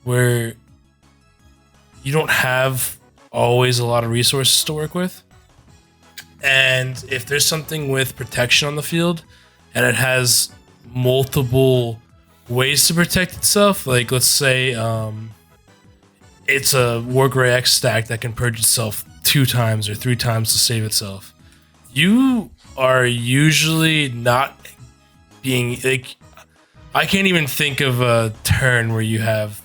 [SPEAKER 2] where you don't have always a lot of resources to work with. And if there's something with protection on the field and it has multiple ways to protect itself, like let's say it's a WarGreymon X stack that can purge itself 2 times or 3 times to save itself, you are usually not being like, I can't even think of a turn where you have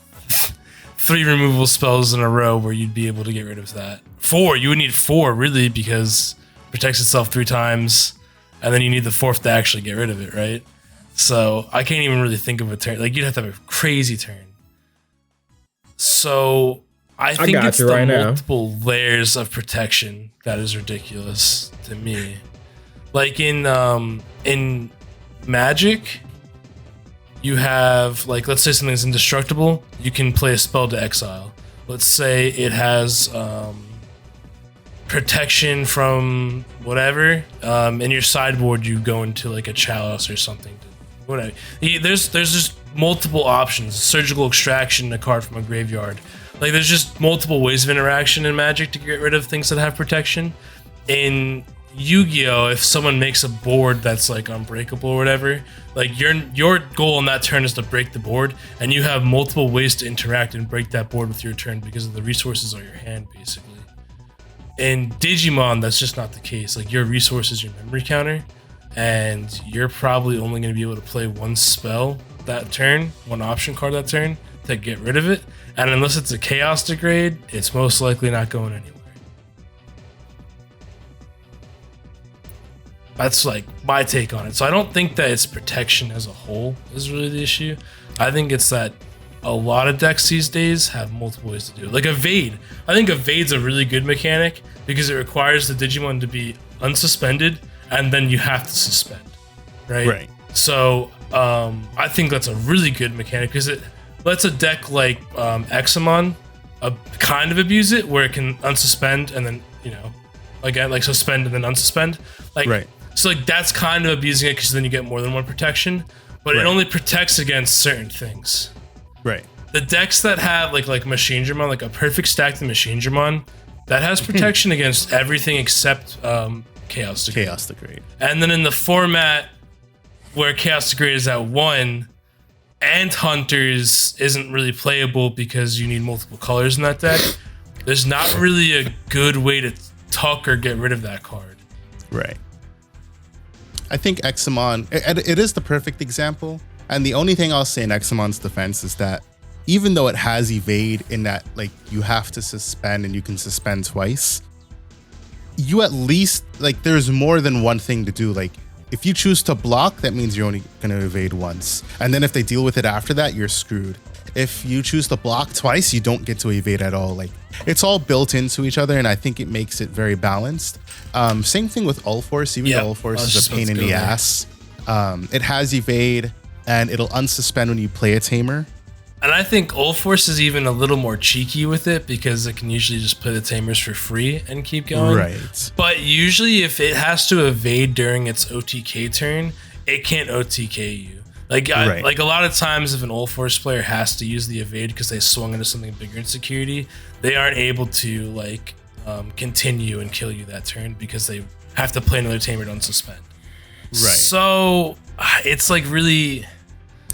[SPEAKER 2] 3 removal spells in a row where you'd be able to get rid of that. 4, you would need 4 really because it protects itself 3 times and then you need the 4th to actually get rid of it, right? So I can't even really think of a turn. Like you'd have to have a crazy turn. So I think it's the multiple layers of protection that is ridiculous to me. Like in Magic, you have, like, let's say something's indestructible, you can play a spell to exile. Let's say it has protection from whatever. In your sideboard, you go into like a chalice or something. Whatever. There's just multiple options. Surgical extraction, a card from a graveyard. Like there's just multiple ways of interaction in Magic to get rid of things that have protection. In Yu-Gi-Oh, if someone makes a board that's like unbreakable or whatever, like your goal on that turn is to break the board, and you have multiple ways to interact and break that board with your turn because of the resources on your hand, basically. In Digimon, that's just not the case. Like your resource is your memory counter, and you're probably only going to be able to play one spell that turn, one option card that turn to get rid of it, and unless it's a chaos degrade, it's most likely not going anywhere. That's like my take on it. So I don't think that it's protection as a whole is really the issue. I think it's that a lot of decks these days have multiple ways to do it. Like Evade. I think Evade's a really good mechanic because it requires the Digimon to be unsuspended and then you have to suspend. Right? So I think that's a really good mechanic because it lets a deck like Examon kind of abuse it where it can unsuspend and then, again, like suspend and then unsuspend. Like, so like that's kind of abusing it because then you get more than one protection, but it only protects against certain things. Right. The decks that have like Machinedramon, like a perfect stack to Machinedramon, that has protection against everything except Chaos Degrade. And then in the format where Chaos Degrade is at 1, and Hunters isn't really playable because you need multiple colors in that deck, there's not really a good way to tuck or get rid of that card. Right.
[SPEAKER 1] I think Examon, it is the perfect example. And the only thing I'll say in Examon's defense is that even though it has evade in that, like, you have to suspend and you can suspend twice, you at least, like, there's more than one thing to do. Like, if you choose to block, that means you're only going to evade once. And then if they deal with it after that, you're screwed. If you choose to block twice, you don't get to evade at all. Like, it's all built into each other, and I think it makes it very balanced. Same thing with Ulforce. Even though Ulforce is a pain in the ass, it has evade, and it'll unsuspend when you play a tamer.
[SPEAKER 2] And I think Ulforce is even a little more cheeky with it because it can usually just play the tamers for free and keep going.
[SPEAKER 1] Right.
[SPEAKER 2] But usually if it has to evade during its OTK turn, it can't OTK you. Like, like a lot of times if an Ulforce player has to use the evade because they swung into something bigger in security, they aren't able to like continue and kill you that turn because they have to play another tamer to unsuspend.
[SPEAKER 1] Right.
[SPEAKER 2] So it's like really...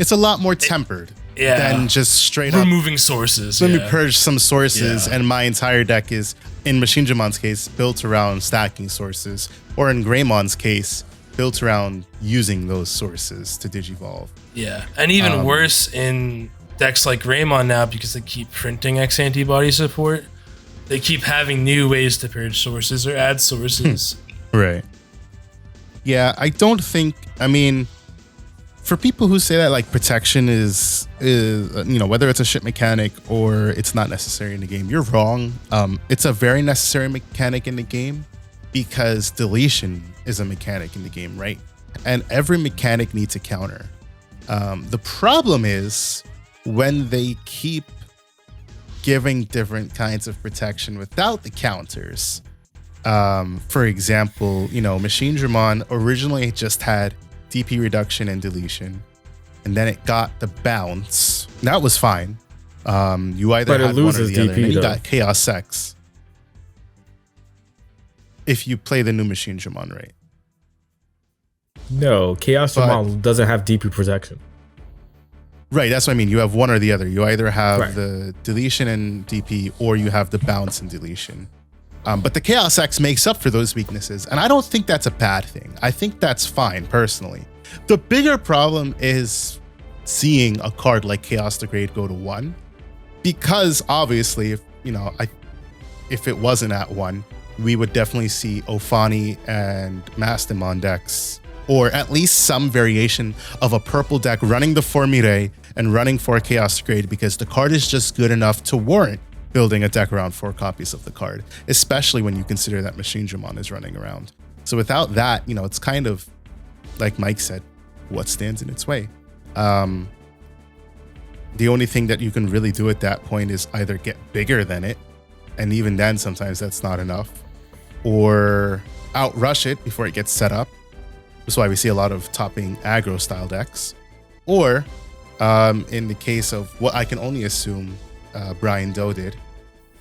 [SPEAKER 1] It's a lot more tempered. Than just straight up
[SPEAKER 2] removing sources.
[SPEAKER 1] Let me purge some sources, and my entire deck is, in Machinedramon's case, built around stacking sources, or in Greymon's case, built around using those sources to digivolve.
[SPEAKER 2] Yeah, and even worse in decks like Greymon now, because they keep printing X antibody support, they keep having new ways to purge sources or add sources.
[SPEAKER 1] Right. Yeah, I don't think, I mean, for people who say that like protection is whether it's a shit mechanic or it's not necessary in the game, you're wrong. It's a very necessary mechanic in the game because deletion is a mechanic in the game, right? And every mechanic needs a counter. The problem is when they keep giving different kinds of protection without the counters. For example, Machinedramon originally just had DP reduction and deletion, and then it got the bounce. That was fine. You either had one or the other, and then you got Chaos X. If you play the new Machinedramon, right?
[SPEAKER 3] No, Chaos Dramon doesn't have DP protection.
[SPEAKER 1] Right, that's what I mean. You have one or the other. You either have the deletion and DP, or you have the bounce and deletion. But the Chaos X makes up for those weaknesses, and I don't think that's a bad thing. I think that's fine, personally. The bigger problem is seeing a card like Chaos Degrade go to 1, because obviously, if it wasn't at 1, we would definitely see Ophani and Mastemon decks, or at least some variation of a purple deck running the Formire and running for Chaos Degrade, because the card is just good enough to warrant building a deck around 4 copies of the card, especially when you consider that Machinedramon is running around. So without that, it's kind of, like Mike said, what stands in its way? The only thing that you can really do at that point is either get bigger than it, and even then sometimes that's not enough, or outrush it before it gets set up. That's why we see a lot of topping aggro style decks. Or in the case of what I can only assume Brian Doe did,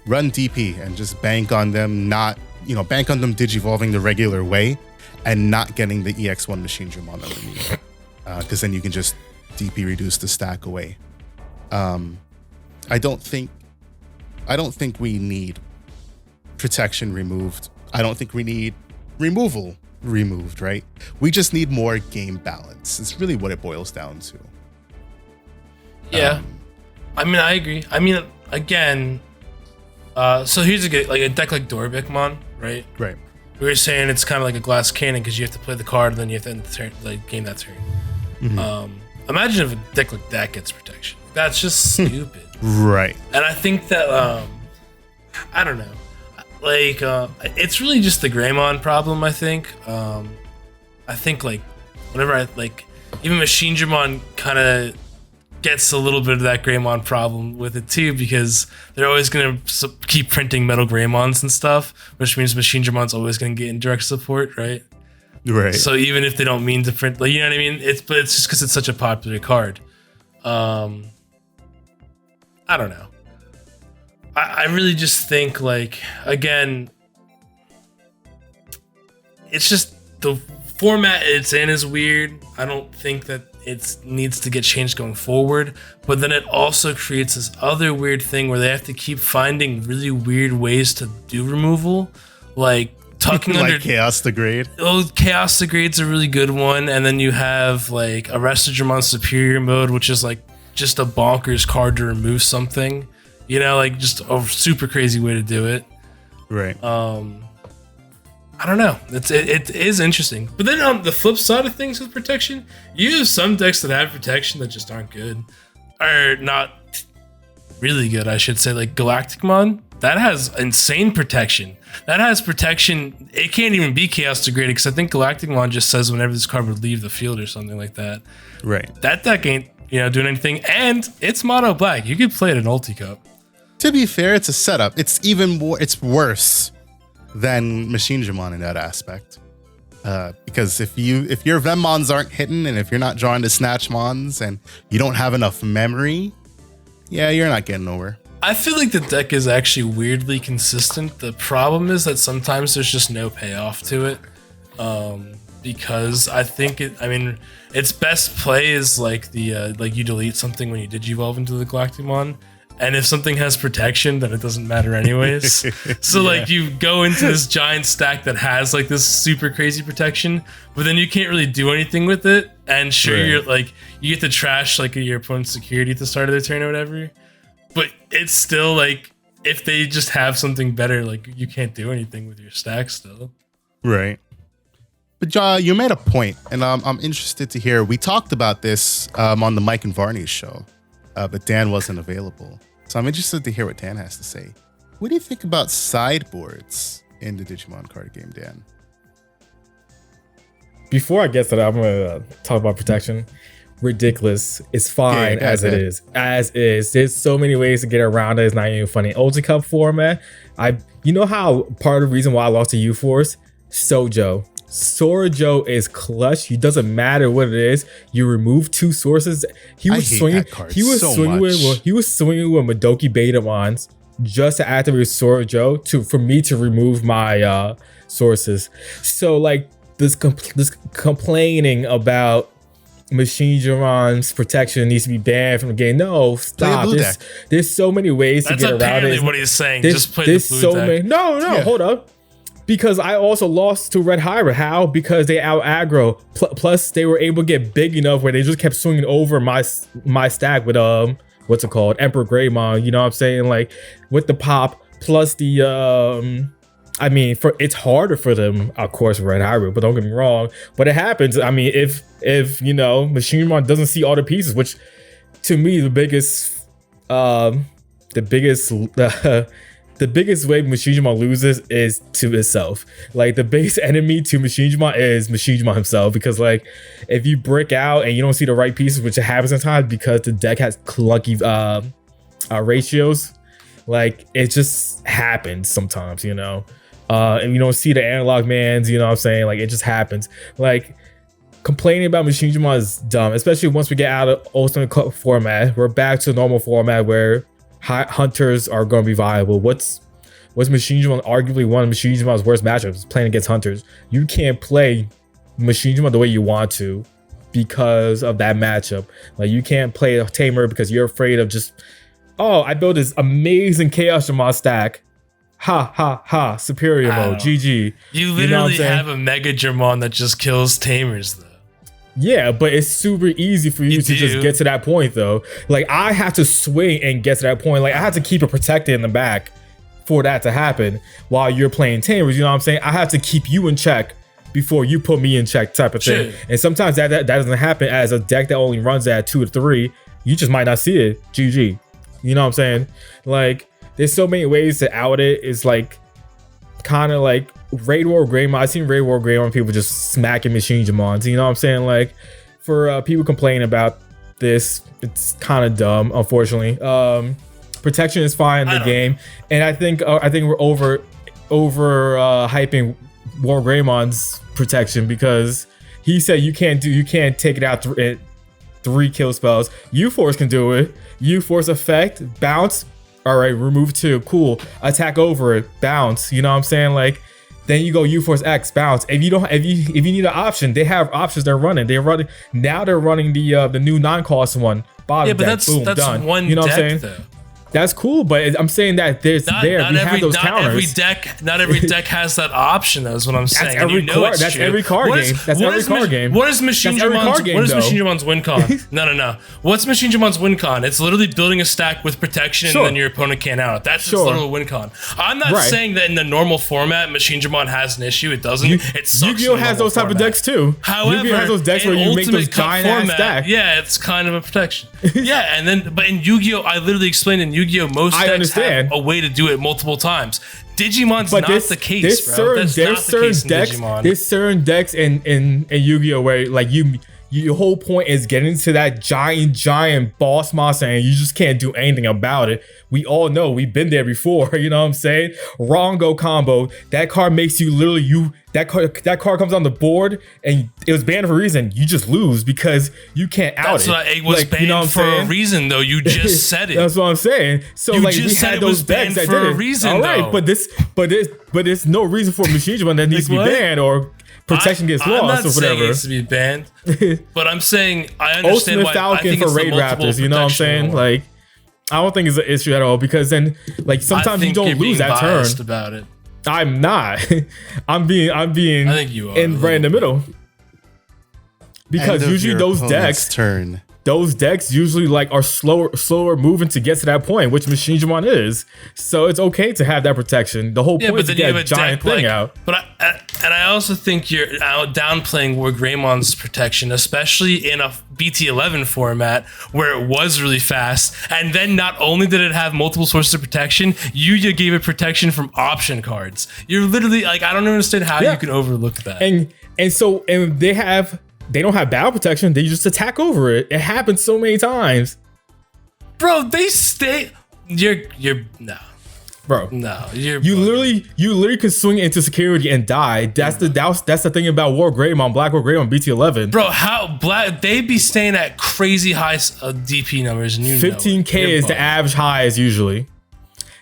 [SPEAKER 1] run DP and just bank on them bank on them digivolving the regular way and not getting the EX1 Machinedramon underneath, because then you can just DP reduce the stack away. I don't think we need protection removed. I don't think we need removal removed, right? We just need more game balance. It's really what it boils down to.
[SPEAKER 2] Yeah. I agree. Again, so here's a deck like Dorbikmon, right?
[SPEAKER 1] Right.
[SPEAKER 2] We were saying it's kind of like a glass cannon because you have to play the card and then you have to end the turn, game that turn. Mm-hmm. Imagine if a deck like that gets protection. That's just stupid.
[SPEAKER 1] Right.
[SPEAKER 2] And I think that, I don't know. It's really just the Greymon problem, I think. I think, whenever even Machinedramon kind of gets a little bit of that Greymon problem with it too, because they're always going to keep printing metal Greymons and stuff, which means Machinedramon's always going to get indirect support, right?
[SPEAKER 1] Right.
[SPEAKER 2] So even if they don't mean to print, you know what I mean? It's just because it's such a popular card. I don't know. I really just think, again, it's just the format it's in is weird. I don't think that it needs to get changed going forward, but then it also creates this other weird thing where they have to keep finding really weird ways to do removal, tucking under
[SPEAKER 1] Chaos Degrade.
[SPEAKER 2] Oh, Chaos Degrade's a really good one, and then you have Arrestedramon Superior Mode, which is just a bonkers card to remove something, just a super crazy way to do it.
[SPEAKER 1] Right.
[SPEAKER 2] I don't know. It is interesting. But then on the flip side of things with protection, you have some decks that have protection that just aren't good. Or not really good, I should say. Like Galacticmon, that has insane protection. That has protection. It can't even be Chaos Degraded because I think Galacticmon just says whenever this card would leave the field or something like that.
[SPEAKER 1] Right.
[SPEAKER 2] That deck ain't doing anything. And it's mono black. You could play it in Ulti Cup.
[SPEAKER 1] To be fair, it's a setup. It's even more. It's worse than Machinedramon in that aspect. Because if your Venmons aren't hitting and if you're not drawing to snatch Mons and you don't have enough memory, yeah, you're not getting over.
[SPEAKER 2] I feel like the deck is actually weirdly consistent. The problem is that sometimes there's just no payoff to it. Because I think its best play is like like you delete something when you digivolve into the Galacticmon. And if something has protection, then it doesn't matter anyways. So like you go into this giant stack that has like this super crazy protection, but then you can't really do anything with it. And sure, you're like, you get to trash like your opponent's security at the start of their turn or whatever. But it's still like, if they just have something better, like you can't do anything with your stack still.
[SPEAKER 1] Right. But you made a point, and I'm interested to hear. We talked about this on the Mike and Varni show. But Dan wasn't available. So I'm interested to hear what Dan has to say. What do you think about sideboards in the Digimon card game, Dan?
[SPEAKER 3] Before I get to that, I'm going to talk about protection. Ridiculous. It's fine as it is. As is. There's so many ways to get around it. It's not even funny. Ultra Cup format. You know how part of the reason why I lost to UForce? Sojo. Sojo is clutch. It doesn't matter what it is. You remove two sources. He was swinging with Madoki Betamons just to activate Sojo for me to remove my sources. So like this complaining about Machinedramon's protection needs to be banned from the game. No, stop. There's so many ways to get around it.
[SPEAKER 2] That's apparently what he's saying. Just play the blue deck.
[SPEAKER 3] No, hold up. Because I also lost to Red Hybrid. How? Because they out aggro. Plus, they were able to get big enough where they just kept swinging over my stack with what's it called, Emperor Greymon. You know what I'm saying? Like with the pop plus the it's harder for them, of course, Red Hybrid. But don't get me wrong. But it happens. I mean, if Machinedramon doesn't see all the pieces, which to me the biggest way Machinedramon loses is to itself. Like the biggest enemy to Machinedramon is Machinedramon himself, because like if you brick out and you don't see the right pieces, which happens sometimes because the deck has clunky ratios, like it just happens sometimes, and you don't see the analog mans, you know what I'm saying? Like it just happens. Like complaining about Machinedramon is dumb, especially once we get out of Ultimate Cup format. We're back to normal format where hunters are going to be viable. What's Machinedramon? Arguably one of Machinedраmon's worst matchups, playing against hunters. You can't play Machinedramon the way you want to because of that matchup. Like you can't play a Tamer because you're afraid of just, I built this amazing Chaos Dramon stack. Ha ha ha! Superior mode. GG.
[SPEAKER 2] You literally have a Mega Dramon that just kills Tamers though.
[SPEAKER 3] Yeah, but it's super easy for you to just get to that point though. Like I have to swing and get to that point. Like I have to keep it protected in the back for that to happen while you're playing Tamers. You know what I'm saying? I have to keep you in check before you put me in check, type of thing. And sometimes that doesn't happen as a deck that only runs at 2 to 3. You just might not see it. GG. You know what I'm saying? Like there's so many ways to out it. It's like kind of like Raid WarGreymon. I've seen Raid WarGreymon people just smacking Machinedramons. You know what I'm saying? Like for people complaining about this, it's kind of dumb, unfortunately. Protection is fine in the game, and I think we're over hyping WarGreymon's protection because he said you can't take it out 3 kill spells. UForce can do it. UForce effect, bounce. All right, remove 2. Cool. Attack over it, bounce. You know what I'm saying? Like then you go UForce X, bounce. If you need an option, they have options they're running. They're running the new non-cost one. Bottom deck, boom,
[SPEAKER 2] that's
[SPEAKER 3] done.
[SPEAKER 2] one
[SPEAKER 3] you know
[SPEAKER 2] deck,
[SPEAKER 3] what I'm saying?
[SPEAKER 2] though.
[SPEAKER 3] That's cool, but I'm saying that we have those counters.
[SPEAKER 2] Not every deck has that option. That's what I'm saying.
[SPEAKER 3] That's every card game. That's every card game.
[SPEAKER 2] What is Machinedramon's win con? No. What's Machinedramon's win con? It's literally building a stack with protection and then your opponent can't out it. That's its literal win con. I'm not saying that in the normal format Machinedramon has an issue. It doesn't. It sucks.
[SPEAKER 3] Yu-Gi-Oh has those type of decks too.
[SPEAKER 2] However,
[SPEAKER 3] Yu-Gi-Oh has those decks where you make those giant ass stacks.
[SPEAKER 2] Yeah, it's kind of a protection. Yeah, but in Yu-Gi-Oh, I literally explained in Yu-Gi-Oh, most decks have a way to do it multiple times. Digimon's not the case, bro. That's not the case in Digimon.
[SPEAKER 3] There's certain decks in Yu-Gi-Oh where like your whole point is getting to that giant boss monster and you just can't do anything about it. We all know, we've been there before, you know what I'm saying? Rongo combo, that card makes you literally, that card comes on the board and it was banned for a reason. You just lose because you can't out it.
[SPEAKER 2] That's why it was banned for a reason though. You just said it.
[SPEAKER 3] That's what I'm saying. So
[SPEAKER 2] you
[SPEAKER 3] like
[SPEAKER 2] just
[SPEAKER 3] we
[SPEAKER 2] said
[SPEAKER 3] had
[SPEAKER 2] it
[SPEAKER 3] those
[SPEAKER 2] was
[SPEAKER 3] decks
[SPEAKER 2] banned
[SPEAKER 3] that
[SPEAKER 2] for
[SPEAKER 3] did
[SPEAKER 2] a reason
[SPEAKER 3] all right,
[SPEAKER 2] though.
[SPEAKER 3] but there's no reason for Machinedramon that needs to be banned or protection gets lost or whatever.
[SPEAKER 2] I'm not saying it needs to be banned, but I'm saying I understand
[SPEAKER 3] Ultimate
[SPEAKER 2] why.
[SPEAKER 3] Falcon
[SPEAKER 2] I think
[SPEAKER 3] for
[SPEAKER 2] it's
[SPEAKER 3] Raid Raptors, you know what I'm saying? Like, I don't think it's an issue at all because then, like, sometimes you don't lose that turn.
[SPEAKER 2] About it.
[SPEAKER 3] I'm not. I'm being. I
[SPEAKER 2] think you are
[SPEAKER 3] right in the middle. Because usually those decks usually like are slower moving to get to that point, which Machinedramon is. So it's okay to have that protection. The whole point is to get a giant thing out.
[SPEAKER 2] But I also think you're downplaying WarGreymon's protection, especially in a BT11 format where it was really fast. And then not only did it have multiple sources of protection, you gave it protection from option cards. You're literally like, I don't understand how you can overlook that.
[SPEAKER 3] And they don't have battle protection. They just attack over it. It happens so many times.
[SPEAKER 2] Bro, they stay. You're no.
[SPEAKER 3] Bro.
[SPEAKER 2] No.
[SPEAKER 3] You literally can swing into security and die. That's the thing about WarGreymon, Black WarGreymon, BT11.
[SPEAKER 2] Bro, how they be staying at crazy high DP numbers and
[SPEAKER 3] 15K is the average highs usually.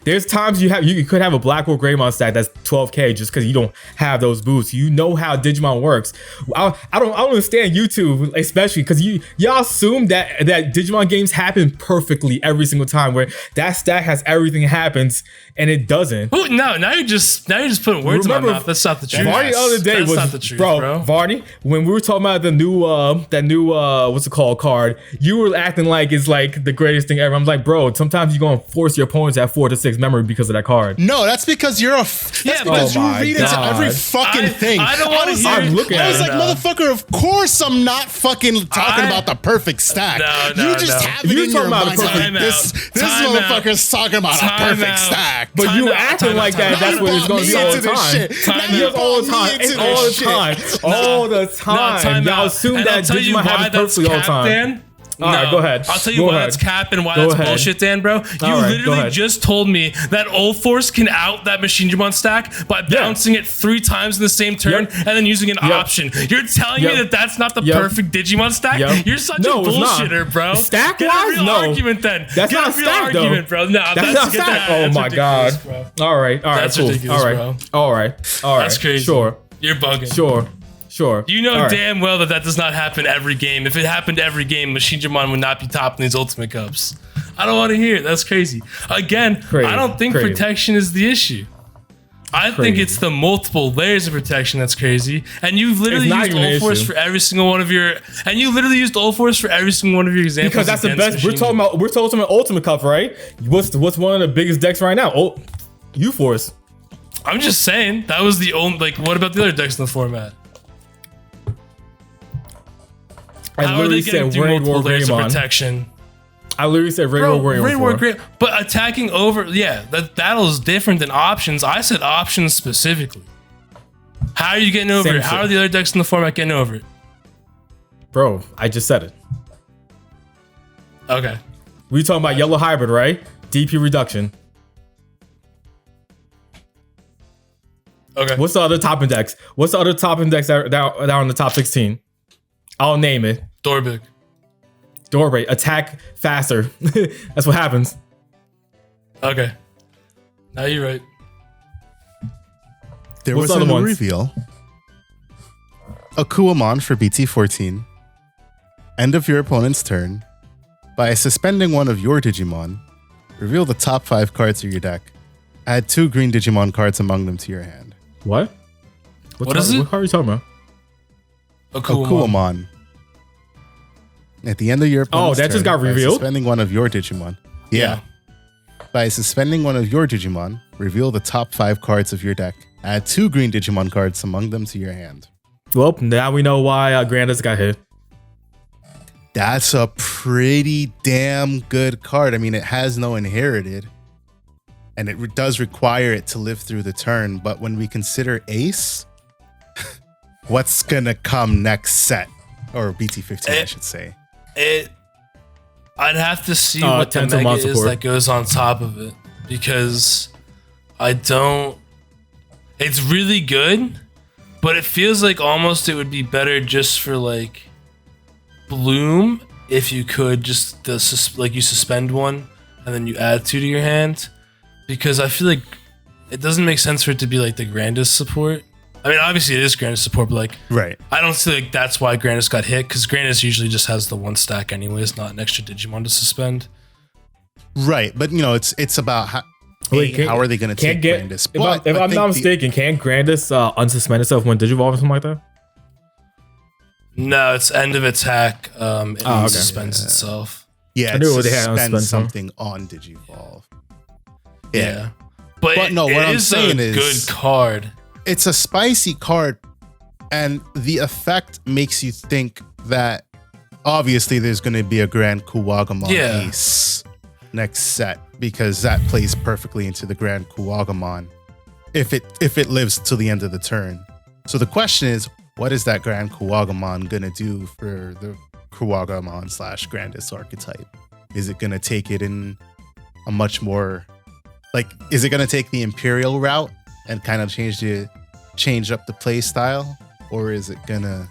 [SPEAKER 3] There's times you could have a Black WarGreymon stack that's 12K just because you don't have those boosts. You know how Digimon works. I don't understand YouTube, especially because y'all assume that Digimon games happen perfectly every single time, where that stack has everything happens and it doesn't.
[SPEAKER 2] Oh no! Now you're just putting words in my mouth. That's not the truth.
[SPEAKER 3] Varni the other day was not the truth, bro. Varni, when we were talking about the new what's it called card, you were acting like it's like the greatest thing ever. I'm like, bro, sometimes you're gonna force your opponents to have 4 to 6 memory because of that card.
[SPEAKER 1] No, that's because you read into every fucking thing.
[SPEAKER 2] I don't want to hear.
[SPEAKER 1] I was like, motherfucker, of course I'm not fucking talking about the perfect stack. You just have it in your mind. This motherfucker's talking about a perfect stack.
[SPEAKER 3] But you acting like that. That's what it's going to be all the time. All the time. Y'all assume that Digimon have it perfectly all the time. All right, go ahead.
[SPEAKER 2] I'll tell you why that's cap and why that's bullshit, Dan, bro. You literally just told me that Ulforce can out that Machinedramon stack by bouncing it 3 times in the same turn and then using an option. You're telling me that that's not the perfect Digimon stack? You're such a bullshitter, bro.
[SPEAKER 3] Stack-wise? No.
[SPEAKER 2] Argument then.
[SPEAKER 3] That's not a stack, though.
[SPEAKER 2] Bro. No,
[SPEAKER 3] that's not stack. Oh my god. All right,
[SPEAKER 2] that's
[SPEAKER 3] cool.
[SPEAKER 2] ridiculous, bro.
[SPEAKER 3] All right.
[SPEAKER 2] That's crazy.
[SPEAKER 3] Sure.
[SPEAKER 2] You're bugging.
[SPEAKER 3] Sure.
[SPEAKER 2] You know damn well that does not happen every game. If it happened every game, Machinedramon would not be topping these Ultimate Cups. I don't want to hear it. That's crazy. Again, I don't think protection is the issue. I think it's the multiple layers of protection that's crazy. And you've literally used Ulforce for every single one of your. And you literally used Ulforce for every single one of your examples.
[SPEAKER 3] Because that's the best. We're talking about Ultimate Cup, right? What's one of the biggest decks right now? UlforceVeedramon.
[SPEAKER 2] I'm just saying that was the only. Like, what about the other decks in the format? How are they getting through multiple layers of protection?
[SPEAKER 3] I literally said Raid WarGreymon.
[SPEAKER 2] But attacking over, that battle is different than options. I said options specifically. How are you getting over it? How are the other decks in the format getting over it?
[SPEAKER 3] Bro, I just said it.
[SPEAKER 2] Okay.
[SPEAKER 3] We talking about yellow hybrid, right? DP reduction.
[SPEAKER 2] Okay.
[SPEAKER 3] What's the other top index? What's the other top index that are in the top 16? I'll name it. Doorway. Attack faster. That's what happens.
[SPEAKER 2] Okay. Now you're right.
[SPEAKER 1] There was a new reveal. Akuamon for BT14. End of your opponent's turn. By suspending one of your Digimon, Reveal the top 5 cards of your deck. Add 2 green Digimon cards among them to your hand.
[SPEAKER 3] What?
[SPEAKER 2] What is it?
[SPEAKER 3] What card are you talking about?
[SPEAKER 1] Okuamon. At the end of your opponent's
[SPEAKER 3] that just got
[SPEAKER 1] turn,
[SPEAKER 3] revealed?
[SPEAKER 1] by suspending one of your Digimon. Yeah. By suspending one of your Digimon, reveal the top 5 cards of your deck. Add 2 green Digimon cards among them to your hand.
[SPEAKER 3] Well, now we know why Grandis got hit.
[SPEAKER 1] That's a pretty damn good card. I mean, it has no inherited, and it does require it to live through the turn. But when we consider Ace, what's gonna come next set? Or BT15, I should say.
[SPEAKER 2] I'd have to see what the mega is that goes on top of it, because it's really good, but it feels like almost it would be better just for like Bloom if you could just you suspend one and then you add 2 to your hand, because I feel like it doesn't make sense for it to be like the grandest support. I mean, obviously it is grandest support, but like,
[SPEAKER 1] right.
[SPEAKER 2] I don't see like that's why Grandis got hit, because Grandis usually just has the 1 stack anyways, not an extra Digimon to suspend.
[SPEAKER 1] Right, but you know, it's about how are they going to take Grandis?
[SPEAKER 3] If I'm not mistaken, can't Grandis unsuspend itself when Digivolve or something like that?
[SPEAKER 2] No, it's end of attack. It suspends itself.
[SPEAKER 1] Yeah, it suspends something on Digivolve. Yeah.
[SPEAKER 2] But no, what I'm saying is good card.
[SPEAKER 1] It's a spicy card, and the effect makes you think that obviously there's going to be a Grand Kuwagamon Ace next set, because that plays perfectly into the Grand Kuwagamon if it lives till the end of the turn. So the question is, what is that Grand Kuwagamon going to do for the Kuwagamon / Grandis archetype? Is it going to take it in a much more, is it going to take the Imperial route and kind of change up the play style, or is it gonna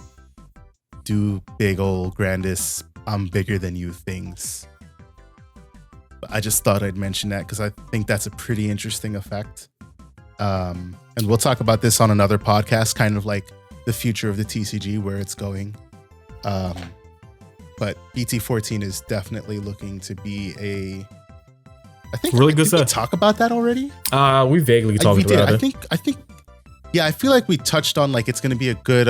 [SPEAKER 1] do big old Grandis I'm bigger than you things? But I just thought I'd mention that because I think that's a pretty interesting effect. And we'll talk about this on another podcast, kind of like the future of the TCG, where it's going. But BT14 is definitely looking to be I think
[SPEAKER 3] really good
[SPEAKER 1] stuff. Did we talk about that already?
[SPEAKER 3] We vaguely talked about it.
[SPEAKER 1] I think yeah, I feel like we touched on it's going to be a good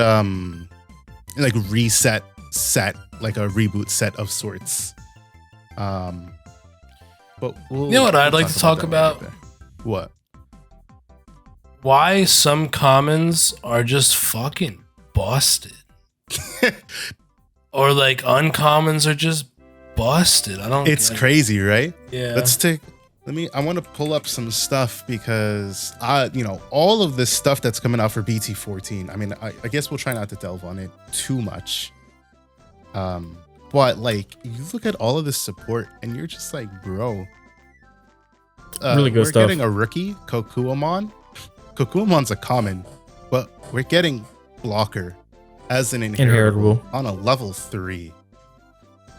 [SPEAKER 1] reset set, like a reboot set of sorts. But you
[SPEAKER 2] know what I'd like to talk about?
[SPEAKER 1] What?
[SPEAKER 2] Why some commons are just fucking busted. Or uncommons are just busted.
[SPEAKER 1] It's crazy, right?
[SPEAKER 2] Yeah.
[SPEAKER 1] I want to pull up some stuff, because all of this stuff that's coming out for BT14. I mean, I guess we'll try not to delve on it too much. But you look at all of this support and you're just like, bro,
[SPEAKER 3] really good
[SPEAKER 1] we're
[SPEAKER 3] stuff.
[SPEAKER 1] We're getting a rookie, Kokuamon. Kokuamon's a common, but we're getting Blocker as an inheritable on a level 3.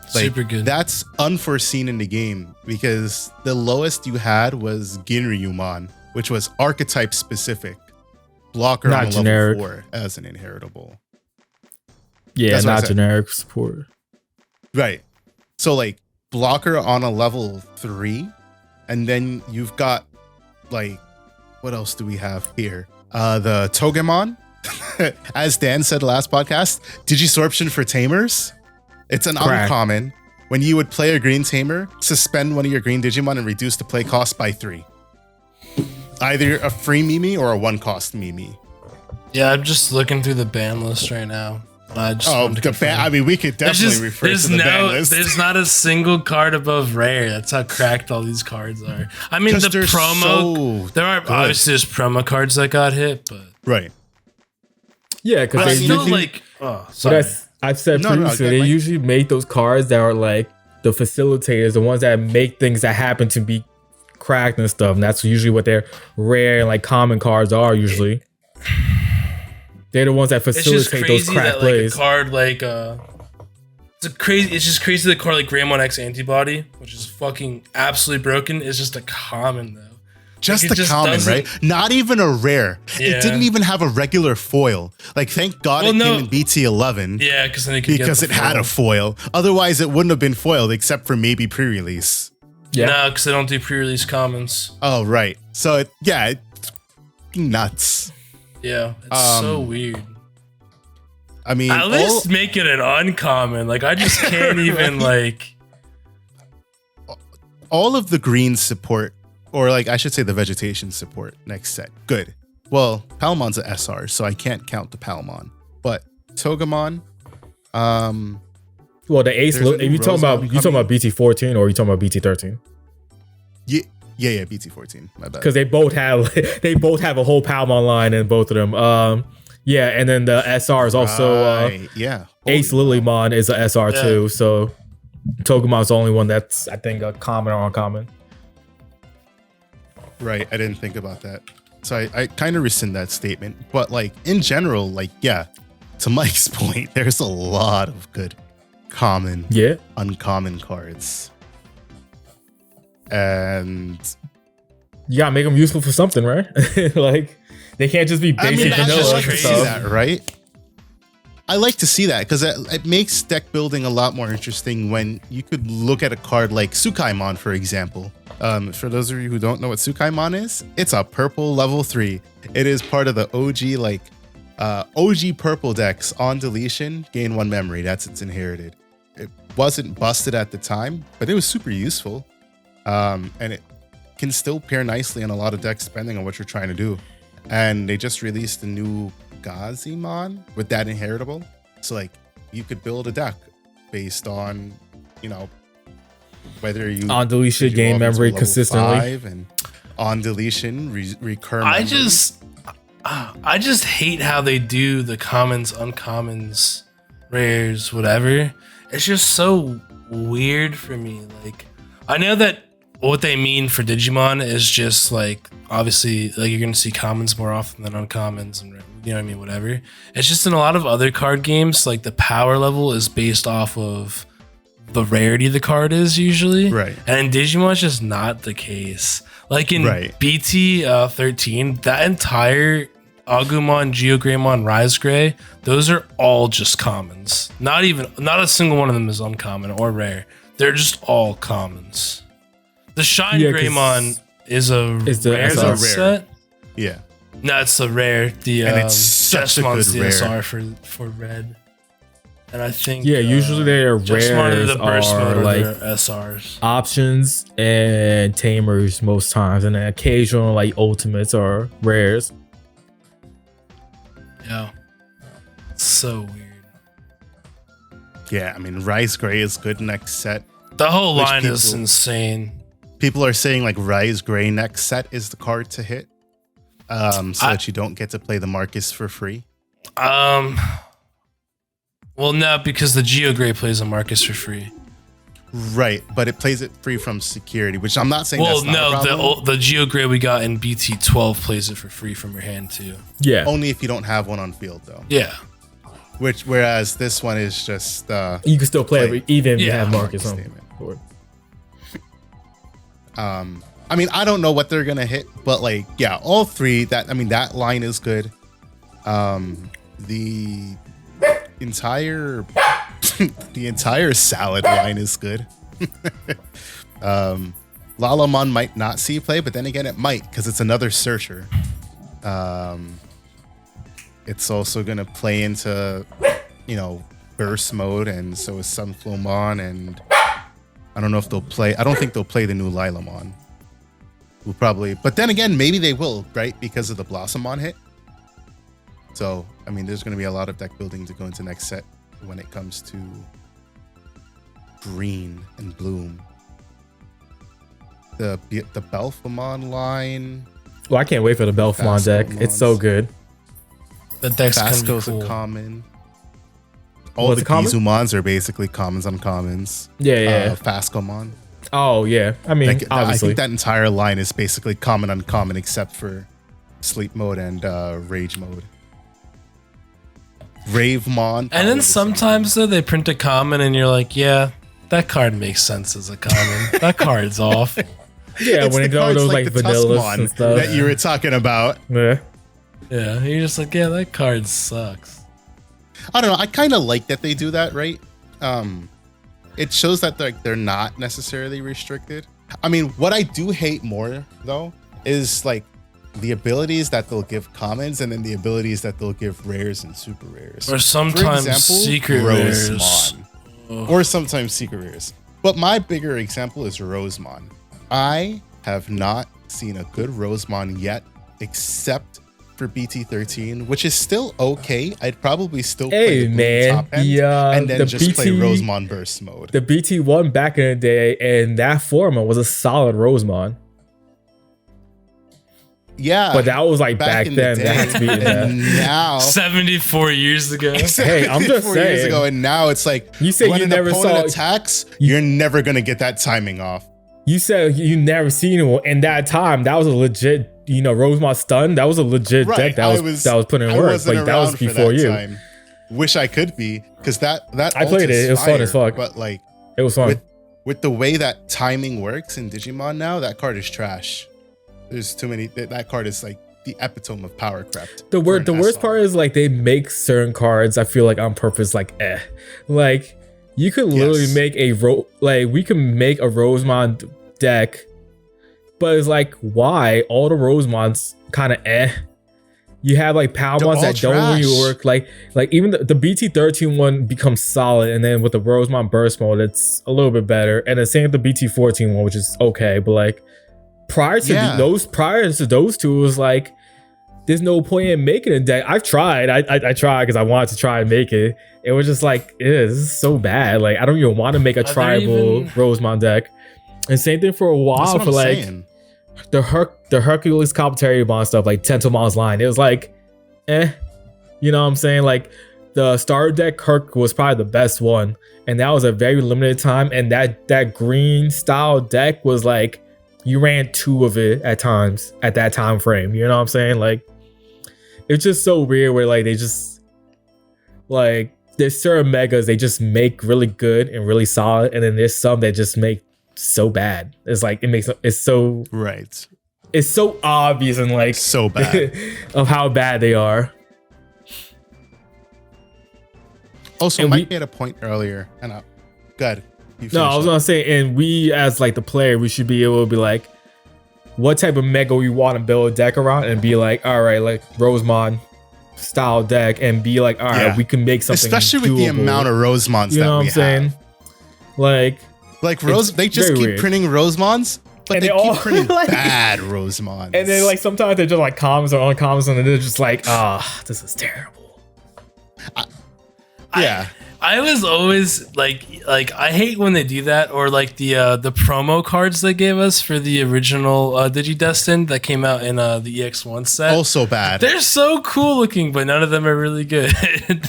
[SPEAKER 2] Super good.
[SPEAKER 1] That's unforeseen in the game, because the lowest you had was Ginryumon, which was archetype specific. Blocker
[SPEAKER 3] not
[SPEAKER 1] on
[SPEAKER 3] generic.
[SPEAKER 1] Level 4 as an inheritable.
[SPEAKER 3] Yeah, that's not generic support.
[SPEAKER 1] Right. So Blocker on a level 3, and then you've got what else do we have here? The Togemon, as Dan said last podcast, Digisorption for Tamers. It's an uncommon. When you would play a green tamer, suspend one of your green Digimon and reduce the play cost by 3. Either a free Mimi or a 1-cost Mimi.
[SPEAKER 2] Yeah, I'm just looking through the ban list right now.
[SPEAKER 1] The ban. I mean, we could definitely refer to the ban list.
[SPEAKER 2] There's not a single card above rare. That's how cracked all these cards are. I mean, the promo. There are obviously there's promo cards that got hit, but
[SPEAKER 1] right.
[SPEAKER 3] Yeah, because
[SPEAKER 2] they still sorry.
[SPEAKER 3] I've said previously, they usually make those cards that are the facilitators, the ones that make things that happen to be cracked and stuff. And that's usually what their rare and common cards are usually. They're the ones that facilitate those cracked plays.
[SPEAKER 2] A card it's just crazy that a card like Greymon X Antibody, which is fucking absolutely broken, is just a common though.
[SPEAKER 1] Just the common, right? Not even a rare. Yeah. It didn't even have a regular foil. Thank God it came in BT11.
[SPEAKER 2] Yeah, because
[SPEAKER 1] it had a foil. Otherwise, it wouldn't have been foiled except for maybe pre-release.
[SPEAKER 3] Yeah.
[SPEAKER 2] No, because they don't do pre-release commons.
[SPEAKER 1] Oh, right. So, it's nuts.
[SPEAKER 2] Yeah, it's so weird.
[SPEAKER 1] I mean,
[SPEAKER 2] at least make it an uncommon. Like, I just can't even, like...
[SPEAKER 1] All of the green support, or like, I should say the vegetation support next set. Good. Well, Palmon's a SR, so I can't count the Palmon. But Togemon,
[SPEAKER 3] well, the Ace. If you talking about BT14 or you talking about BT13?
[SPEAKER 1] Yeah, BT14. My bad.
[SPEAKER 3] Because they both have a whole Palmon line in both of them. Yeah, and then the SR is also Ace Lilymon is a SR too. So Togemon's the only one that's, I think, a common or uncommon.
[SPEAKER 1] Right, I didn't think about that. So I kind of rescind that statement. But like in general, like, yeah, to Mike's point, there's a lot of good common, uncommon cards. And
[SPEAKER 3] you gotta make them useful for something, right? Like, they can't just be basic vanilla.
[SPEAKER 1] I like to see that, right? I like to see that because it makes deck building a lot more interesting when you could look at a card like Tsukaimon, for example. For those of you who don't know what Tsukaimon is, it's a purple level 3. It is part of the OG purple decks. On deletion, gain 1 memory. That's its inherited. It wasn't busted at the time, but it was super useful. And it can still pair nicely on a lot of decks depending on what you're trying to do. And they just released a new Gazimon with that inheritable. So like you could build a deck based on, whether you
[SPEAKER 3] on deletion gain memory consistently
[SPEAKER 1] and on deletion recur.
[SPEAKER 2] I just hate how they do the commons, uncommons, rares, whatever. It's just so weird for me. Like, I know that what they mean for Digimon is just like, obviously, like, you're gonna see commons more often than uncommons, and you know what I mean, whatever. It's just in a lot of other card games, like the power level is based off of the rarity the card is usually,
[SPEAKER 1] right?
[SPEAKER 2] And in Digimon, it's just not the case. Like in BT 13, that entire Agumon, GeoGreymon, Rise Gray, those are all just commons. Not a single one of them is uncommon or rare. They're just all commons. The Shine Greymon is the rare set.
[SPEAKER 1] Yeah.
[SPEAKER 2] No, it's the rare. The
[SPEAKER 1] and it's such a good
[SPEAKER 2] DSR for red. And I think
[SPEAKER 3] usually their rares
[SPEAKER 2] the burst
[SPEAKER 3] are
[SPEAKER 2] mode
[SPEAKER 3] like
[SPEAKER 2] SRs, options,
[SPEAKER 3] and tamers most times, and then occasional like ultimates are rares.
[SPEAKER 2] Yeah, so weird.
[SPEAKER 1] Yeah, I mean, Rise Gray is good next set.
[SPEAKER 2] The whole line is insane.
[SPEAKER 1] People are saying like Rise Gray next set is the card to hit, so that you don't get to play the Marcus for free.
[SPEAKER 2] Well, no, because the Geo Gray plays a Marcus for free.
[SPEAKER 1] Right, but it plays it free from security, which I'm not saying. Well, that's not
[SPEAKER 2] the Geo Gray we got in BT 12 plays it for free from your hand too.
[SPEAKER 3] Yeah,
[SPEAKER 1] only if you don't have one on field though.
[SPEAKER 2] Yeah.
[SPEAKER 1] Whereas this one is just
[SPEAKER 3] you can still play it even if you have Marcus on.
[SPEAKER 1] I mean, I don't know what they're gonna hit, but like, yeah, all three. That line is good. The entire salad line is good. Lalamon might not see play, but then again, it might because it's another searcher. It's also gonna play into, burst mode, and so is Sunflowmon, and I don't know if they'll play. I don't think they'll play the new Lilamon. We'll probably, but then again, maybe they will, right? Because of the Blossomon hit. So, I mean, there's going to be a lot of deck building to go into next set when it comes to green and bloom. The Belphemon line.
[SPEAKER 3] Well, I can't wait for the Belphemon deck. It's so good.
[SPEAKER 2] The deck's
[SPEAKER 1] Fasco's
[SPEAKER 2] cool.
[SPEAKER 1] a common. All the Gizumons are basically commons, uncommons.
[SPEAKER 3] Yeah.
[SPEAKER 1] Fascomon.
[SPEAKER 3] Oh, yeah. I mean, obviously.
[SPEAKER 1] I think that entire line is basically common, uncommon, except for sleep mode and rage mode. Ravemon.
[SPEAKER 2] And then sometimes though they print a common and you're like, yeah, that card makes sense as a common. That card's off.
[SPEAKER 3] Yeah, when it goes those like vanillas and stuff
[SPEAKER 1] that you were talking about.
[SPEAKER 3] Yeah,
[SPEAKER 2] you're just like, yeah, that card sucks.
[SPEAKER 1] I don't know. I kind of like that they do that, right? It shows that they're not necessarily restricted. I mean, what I do hate more though is like the abilities that they'll give commons and then the abilities that they'll give rares and super rares.
[SPEAKER 2] Or sometimes secret rares.
[SPEAKER 1] Or sometimes secret rares. But my bigger example is Rosemon. I have not seen a good Rosemon yet, except for BT13, which is still okay. I'd probably still play the top end and then just play Rosemon Burst mode.
[SPEAKER 3] The BT1 back in the day and that format was a solid Rosemon.
[SPEAKER 1] Yeah,
[SPEAKER 3] but that was like back then. That had to be
[SPEAKER 1] now
[SPEAKER 2] 74 years ago.
[SPEAKER 3] Hey, I'm just saying.
[SPEAKER 1] Years ago, and now it's like
[SPEAKER 3] you said
[SPEAKER 1] when
[SPEAKER 3] you
[SPEAKER 1] an
[SPEAKER 3] never
[SPEAKER 1] opponent
[SPEAKER 3] saw
[SPEAKER 1] attacks, you're never gonna get that timing off.
[SPEAKER 3] You said you never seen it in that time. That was a legit, Rosemon stun. That was a legit deck that was putting in work. Like that was before you.
[SPEAKER 1] Time. Wish I could be, because that
[SPEAKER 3] I played it. It was fun as fuck.
[SPEAKER 1] But like
[SPEAKER 3] it was fun.
[SPEAKER 1] With the way that timing works in Digimon now, that card is trash. There's too many. That card is like the epitome of power crept.
[SPEAKER 3] The worst part is like they make certain cards, I feel like on purpose, like like you could literally make we can make a Rosemon deck, but it's like, why all the Rosemons kind of you have like power ones that don't really work, like even the BT13 one becomes solid, and then with the Rosemon burst mode it's a little bit better, and the same with the BT14 one, which is okay, but like prior to those two, it was like there's no point in making a deck. I've tried. I tried because I wanted to try and make it. It was just like, this is so bad. Like I don't even want to make a tribal Rosemon deck. And same thing for a while for like the Hercules Complementarian stuff, like Tentomon's line. It was like, you know what I'm saying? Like the starter deck Herc was probably the best one, and that was a very limited time. And that green style deck was like, you ran 2 of it at times at that time frame. You know what I'm saying? Like, it's just so weird where like they just like there's certain megas they just make really good and really solid, and then there's some that just make so bad. It's like it's so
[SPEAKER 1] right.
[SPEAKER 3] It's so obvious and like
[SPEAKER 1] so bad
[SPEAKER 3] of how bad they are.
[SPEAKER 1] Also, Mike made a point earlier, and good.
[SPEAKER 3] No, I was gonna say, and we as like the player, we should be able to be like, what type of mega we want to build a deck around, and be like, all right, like Rosemon style deck, and be like, all right, we can make something.
[SPEAKER 1] Especially with the amount of Rosemons
[SPEAKER 3] you know what I'm saying? Like
[SPEAKER 1] Rose, they just keep printing Rosemons, but they keep printing
[SPEAKER 3] like,
[SPEAKER 1] bad Rosemons.
[SPEAKER 3] And then like sometimes they're just like commons or uncommons, and they're just like, this is terrible.
[SPEAKER 2] I was always like I hate when they do that, or like the promo cards they gave us for the original DigiDestined that came out in the EX1 set.
[SPEAKER 1] Also bad.
[SPEAKER 2] They're so cool looking, but none of them are really good.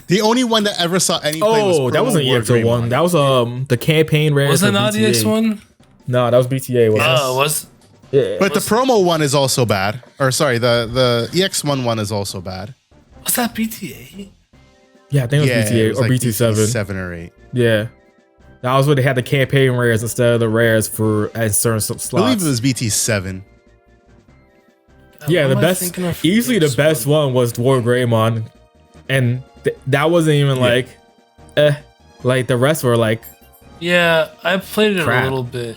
[SPEAKER 1] The only one that ever saw any play was
[SPEAKER 3] that wasn't EX1. That was the campaign rare.
[SPEAKER 2] Was that not the EX1?
[SPEAKER 3] No, that was BTA.
[SPEAKER 2] Was
[SPEAKER 1] yeah. But the promo one is also bad. Or sorry, the EX1 one is also bad.
[SPEAKER 2] Was that BTA?
[SPEAKER 3] Yeah, I think it was BTA or
[SPEAKER 1] like
[SPEAKER 3] BT7.
[SPEAKER 1] 7 or 8.
[SPEAKER 3] Yeah. That was where they had the campaign rares instead of the rares at certain slots.
[SPEAKER 1] I believe it was BT7.
[SPEAKER 3] Yeah, the best, easily the best one was WarGreymon. And that wasn't even like the rest were like.
[SPEAKER 2] Yeah, I played it a little bit.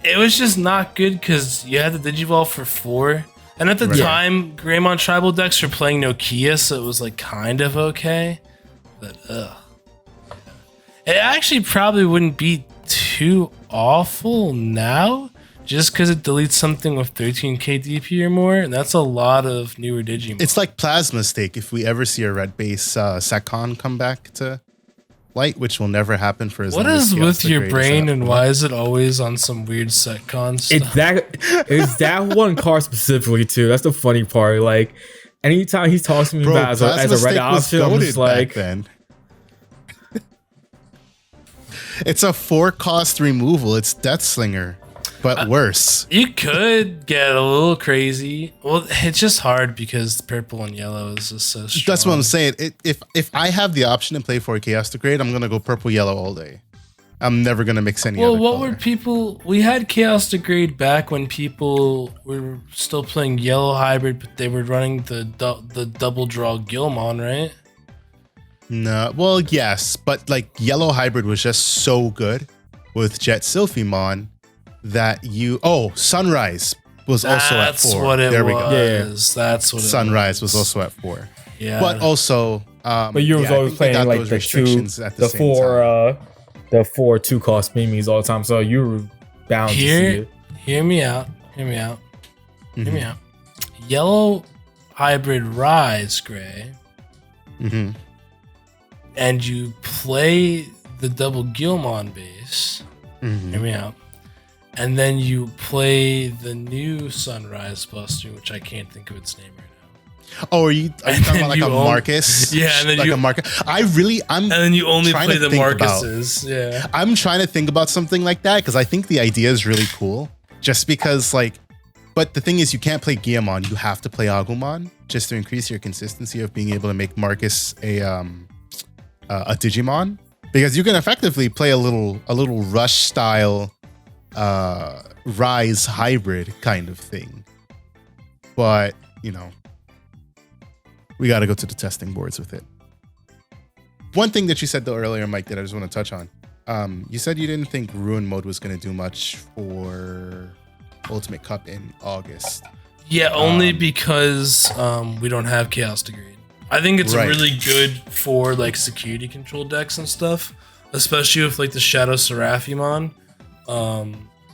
[SPEAKER 2] It was just not good because you had the Digivolve for 4. And at the time, Greymon tribal decks were playing Nokia, so it was like kind of okay. But it actually probably wouldn't be too awful now, just because it deletes something with 13k DP or more, and that's a lot of newer Digimon.
[SPEAKER 1] It's like Plasma Stake if we ever see a red base Sakon come back to light, which will never happen for as long as
[SPEAKER 2] What is with your brain, and why is it always on some weird Setcon stuff?
[SPEAKER 3] It's that one card specifically too. That's the funny part. Like anytime he talks to me about as a red option, I'm just like,
[SPEAKER 1] then. It's a 4-cost removal. It's Death Slinger, but worse.
[SPEAKER 2] You could get a little crazy. Well, it's just hard because purple and yellow is just so strong.
[SPEAKER 1] That's what I'm saying. If I have the option to play for a Chaos Degrade, I'm gonna go purple yellow all day. I'm never gonna mix any other color.
[SPEAKER 2] Were people? We had Chaos Degrade back when people were still playing yellow hybrid, but they were running the double draw Gilmon, right?
[SPEAKER 1] No, well, yes, but like yellow hybrid was just so good with Jet Sylphimon that you. Oh, Sunrise was also at 4.
[SPEAKER 2] That's what it
[SPEAKER 1] there
[SPEAKER 2] was.
[SPEAKER 1] we go.
[SPEAKER 3] Yeah.
[SPEAKER 2] That's what
[SPEAKER 1] Sunrise
[SPEAKER 2] it
[SPEAKER 1] was also at 4.
[SPEAKER 2] Yeah.
[SPEAKER 1] But also,
[SPEAKER 3] but you was
[SPEAKER 1] I
[SPEAKER 3] always
[SPEAKER 1] think they got
[SPEAKER 3] playing like
[SPEAKER 1] those
[SPEAKER 3] the
[SPEAKER 1] restrictions at the same time.
[SPEAKER 3] the 4 2-cost mimis all the time. So you were bound to see it.
[SPEAKER 2] Hear me out.
[SPEAKER 1] Mm-hmm.
[SPEAKER 2] Hear me out. Yellow hybrid Rise Gray.
[SPEAKER 1] Mm-hmm.
[SPEAKER 2] And you play the double Gilmon base.
[SPEAKER 1] Mm-hmm.
[SPEAKER 2] Hear me out. And then you play the new Sunrise Buster, which I can't think of its name right now.
[SPEAKER 1] Oh, are you talking about like a Marcus?
[SPEAKER 2] Yeah, and then
[SPEAKER 1] like a Marcus. And
[SPEAKER 2] then you only
[SPEAKER 1] trying
[SPEAKER 2] play
[SPEAKER 1] to
[SPEAKER 2] the
[SPEAKER 1] think
[SPEAKER 2] Marcuses. Yeah.
[SPEAKER 1] I'm trying to think about something like that because I think the idea is really cool. Just because, like, but the thing is, you can't play Guillemon. You have to play Agumon just to increase your consistency of being able to make Marcus a Digimon, because you can effectively play a little Rush style Rise hybrid kind of thing. But you know, we got to go to the testing boards with it. One thing that you said though earlier, Mike, that I just want to touch on. You said you didn't think Ruin Mode was going to do much for Ultimate Cup in August.
[SPEAKER 2] Yeah, only because we don't have Chaos Degree. I think it's really good for like security control decks and stuff, especially with like the Shadow Seraphimon.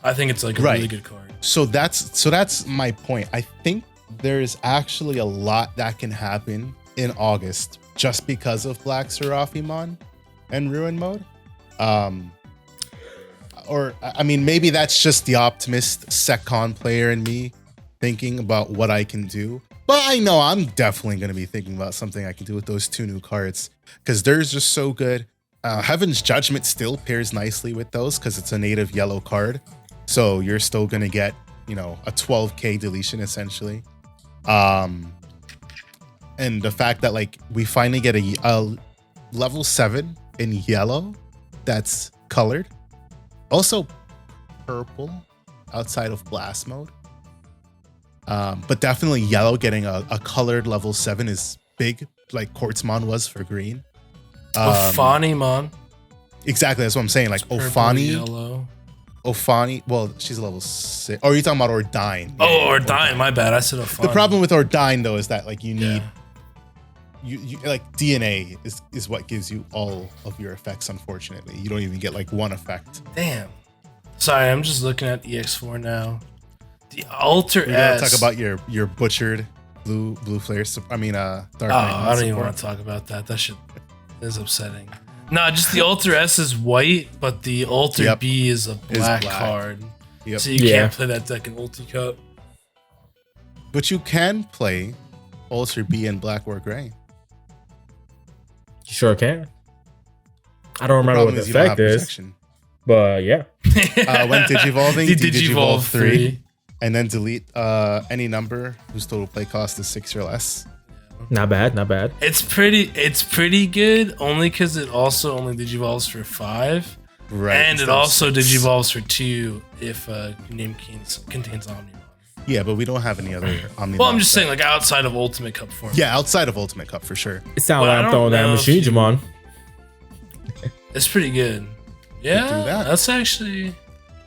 [SPEAKER 2] I think it's like a really good card.
[SPEAKER 1] So that's my point. I think there's actually a lot that can happen in August just because of Black Seraphimon and Ruin Mode. Or I mean, maybe that's just the optimist SecCon player in me thinking about what I can do. But I know I'm definitely going to be thinking about something I can do with those 2 new cards because they're just so good. Heaven's Judgment still pairs nicely with those because it's a native yellow card. So you're still going to get, you know, a 12k deletion essentially. And the fact that like we finally get a level 7 in yellow that's colored. Also purple outside of blast mode. But definitely yellow getting a colored level 7 is big, like Quartzmon was for green.
[SPEAKER 2] Ophanimon.
[SPEAKER 1] Exactly, that's what I'm saying. Like
[SPEAKER 2] Yellow.
[SPEAKER 1] Ophani, well, she's level 6. Oh, are you talking about Ordine?
[SPEAKER 2] Oh, Ordine, my bad. I said Ophani.
[SPEAKER 1] The problem with Ordine though is that like you need you like DNA is what gives you all of your effects, unfortunately. You don't even get like one effect.
[SPEAKER 2] Damn. Sorry, I'm just looking at EX4 now. The Alter
[SPEAKER 1] We're
[SPEAKER 2] S.
[SPEAKER 1] gonna talk about your butchered blue flare. I mean, Dark Knight.
[SPEAKER 2] I don't even want to talk about that. That shit is upsetting. Nah, just the Alter S is white, but the Alter B is a black card.
[SPEAKER 1] Yep.
[SPEAKER 2] So you can't play that deck in Ulti Cup.
[SPEAKER 1] But you can play Alter B in black or gray.
[SPEAKER 3] You sure can. I don't remember what the effect is, but yeah.
[SPEAKER 1] When digivolving,
[SPEAKER 2] Digivolve 3.
[SPEAKER 1] And then delete any number whose total play cost is 6 or less.
[SPEAKER 3] Not bad, not bad.
[SPEAKER 2] It's pretty good, only because it also only digivolves for 5.
[SPEAKER 1] Right.
[SPEAKER 2] And it also digivolves for 2 if name contains Omnimon.
[SPEAKER 1] Yeah, but we don't have any other Omnimon.
[SPEAKER 2] Well, I'm just saying, like, outside of Ultimate Cup form.
[SPEAKER 1] Yeah, outside of Ultimate Cup for sure.
[SPEAKER 3] It sounds like I'm throwing that Machinedramon.
[SPEAKER 2] It's pretty good. Yeah, that's actually...